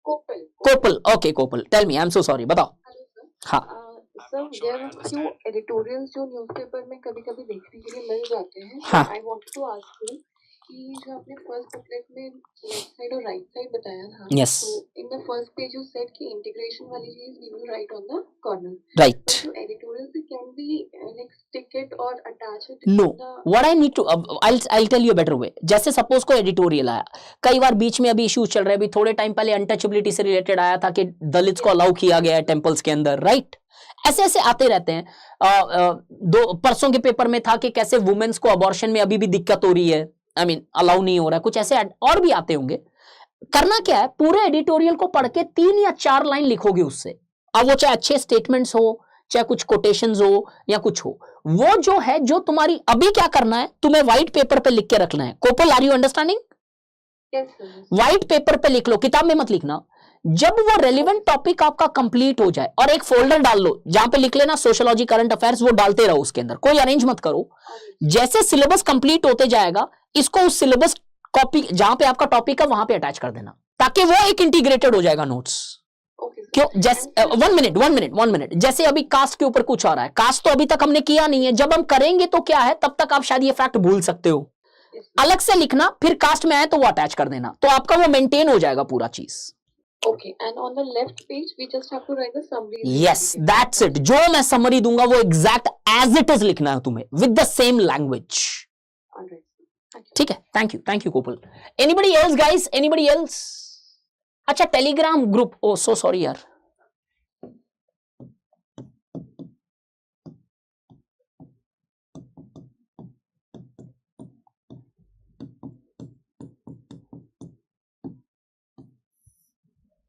Speaker 2: Kopal. Okay Kopal, tell me, I am so sorry, बताओ। हाँ
Speaker 3: sir, there are few editorials जो न्यूज़पेपर में कभी-कभी देखने के लिए मिल जाते हैं।
Speaker 2: हाँ।
Speaker 3: I wanted to ask you कि जो आपने फर्स्ट बुकलेट में लेफ्ट साइड और राइट साइड बताया था,
Speaker 2: Yes.
Speaker 3: तो इन in the first page you said कि integration वाली चीज we will write on the corner.
Speaker 2: Right.
Speaker 3: So editorials it can be like stick it or attach it.
Speaker 2: No,
Speaker 3: in the
Speaker 2: what I need to I'll tell you a better way. जैसे suppose कोई editorial आया, कई बार बीच में अभी issues चल रहे हैं, अभी थोड़े टाइम पहले अनटचेबिलिटी से रिलेटेड आया था कि दलित्स को अलाउ किया गया है टेंपल्स के अंदर, राइट? ऐसे ऐसे आते रहते हैं। दो परसों के पेपर में था कि कैसे वुमेन्स को अबॉर्शन में अभी भी दिक्कत हो रही है, आई मीन अलाउ नहीं हो रहा है, कुछ ऐसे और भी आते होंगे। करना क्या है, पूरे एडिटोरियल को पढ़ के 3 या 4 लाइन लिखोगे उससे। अब वो चाहे अच्छे स्टेटमेंट्स हो, चाहे कुछ कोटेशंस हो या कुछ हो, वो जो है जो तुम्हारी अभी क्या करना है, तुम्हें व्हाइट पेपर पे लिख के रखना है। Kopal, are you understanding?
Speaker 3: yes sir.
Speaker 2: White paper पे लिख लो, किताब में मत लिखना। जब वो रेलिवेंट टॉपिक आपका कंप्लीट हो जाए, और एक फोल्डर डाल लो जहां पे लिख लेना सोशियोलॉजी, करंट अफेयर्स, वो डालते रहो उसके अंदर, कोई अरेंज मत करो। जैसे सिलेबस कंप्लीट होते जाएगा, इसको उस सिलेबस कॉपी जहां पे आपका टॉपिक है वहां पे अटैच कर देना, ताकि वो एक इंटीग्रेटेड हो जाएगा नोट्स।
Speaker 3: Okay, sir.
Speaker 2: क्यों? जैसे 1 मिनट, जैसे अभी कास्ट के ऊपर कुछ आ रहा है, कास्ट तो अभी तक हमने किया नहीं है, जब हम करेंगे तो क्या है, तब तक आप शायद ये फैक्ट भूल सकते हो।
Speaker 3: Yes, sir.
Speaker 2: अलग से लिखना, फिर कास्ट में आए तो वो अटैच कर देना, तो आपका वो मेंटेन हो जाएगा पूरा चीज।
Speaker 3: Okay, and on the left page we just have to write the summary.
Speaker 2: Yes, that's it. जो मैं समरी दूंगा वो एग्जैक्ट एज इट इज लिखना है तुम्हें, with the same language.
Speaker 3: Alright, thank you.
Speaker 2: ठीक है, थैंक यू कोपल। Anybody else guys, anybody else? अच्छा, टेलीग्राम ग्रुप, ओ सो सॉरी यार।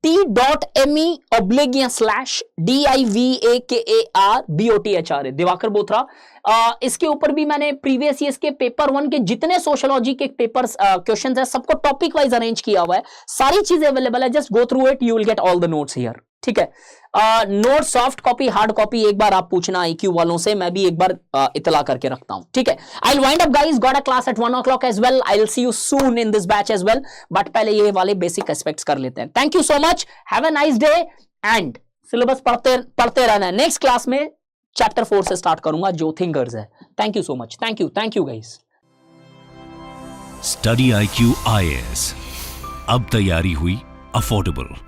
Speaker 2: t.me/divakarbothr है, दिवाकर बोथरा। इसके ऊपर भी मैंने प्रीवियस ईयर्स के पेपर 1 के जितने सोशियोलॉजी के पेपर्स क्वेश्चंस है, सबको टॉपिक वाइज अरेंज किया हुआ है, सारी चीजें अवेलेबल है। Just go through it, you will get all the notes here. ठीक है, note soft copy, hard copy एक बार आप पूछना IQ वालों से, मैं भी एक बार इतला करके रखता हूं। ठीक है, I will wind up guys, got a class at 1 o'clock as well. I will see you soon in this batch as well, but पहले ये वाले बेसिक एस्पेक्ट्स कर लेते हैं। Thank you so much, have a nice day, and syllabus पढ़ते रहना है। Next class में चैप्टर 4 से स्टार्ट करूंगा, जो थिंकर्स है। Thank you so much, thank you guys.
Speaker 1: Study IQ IAS, अब तैयारी हुई अफोर्डेबल।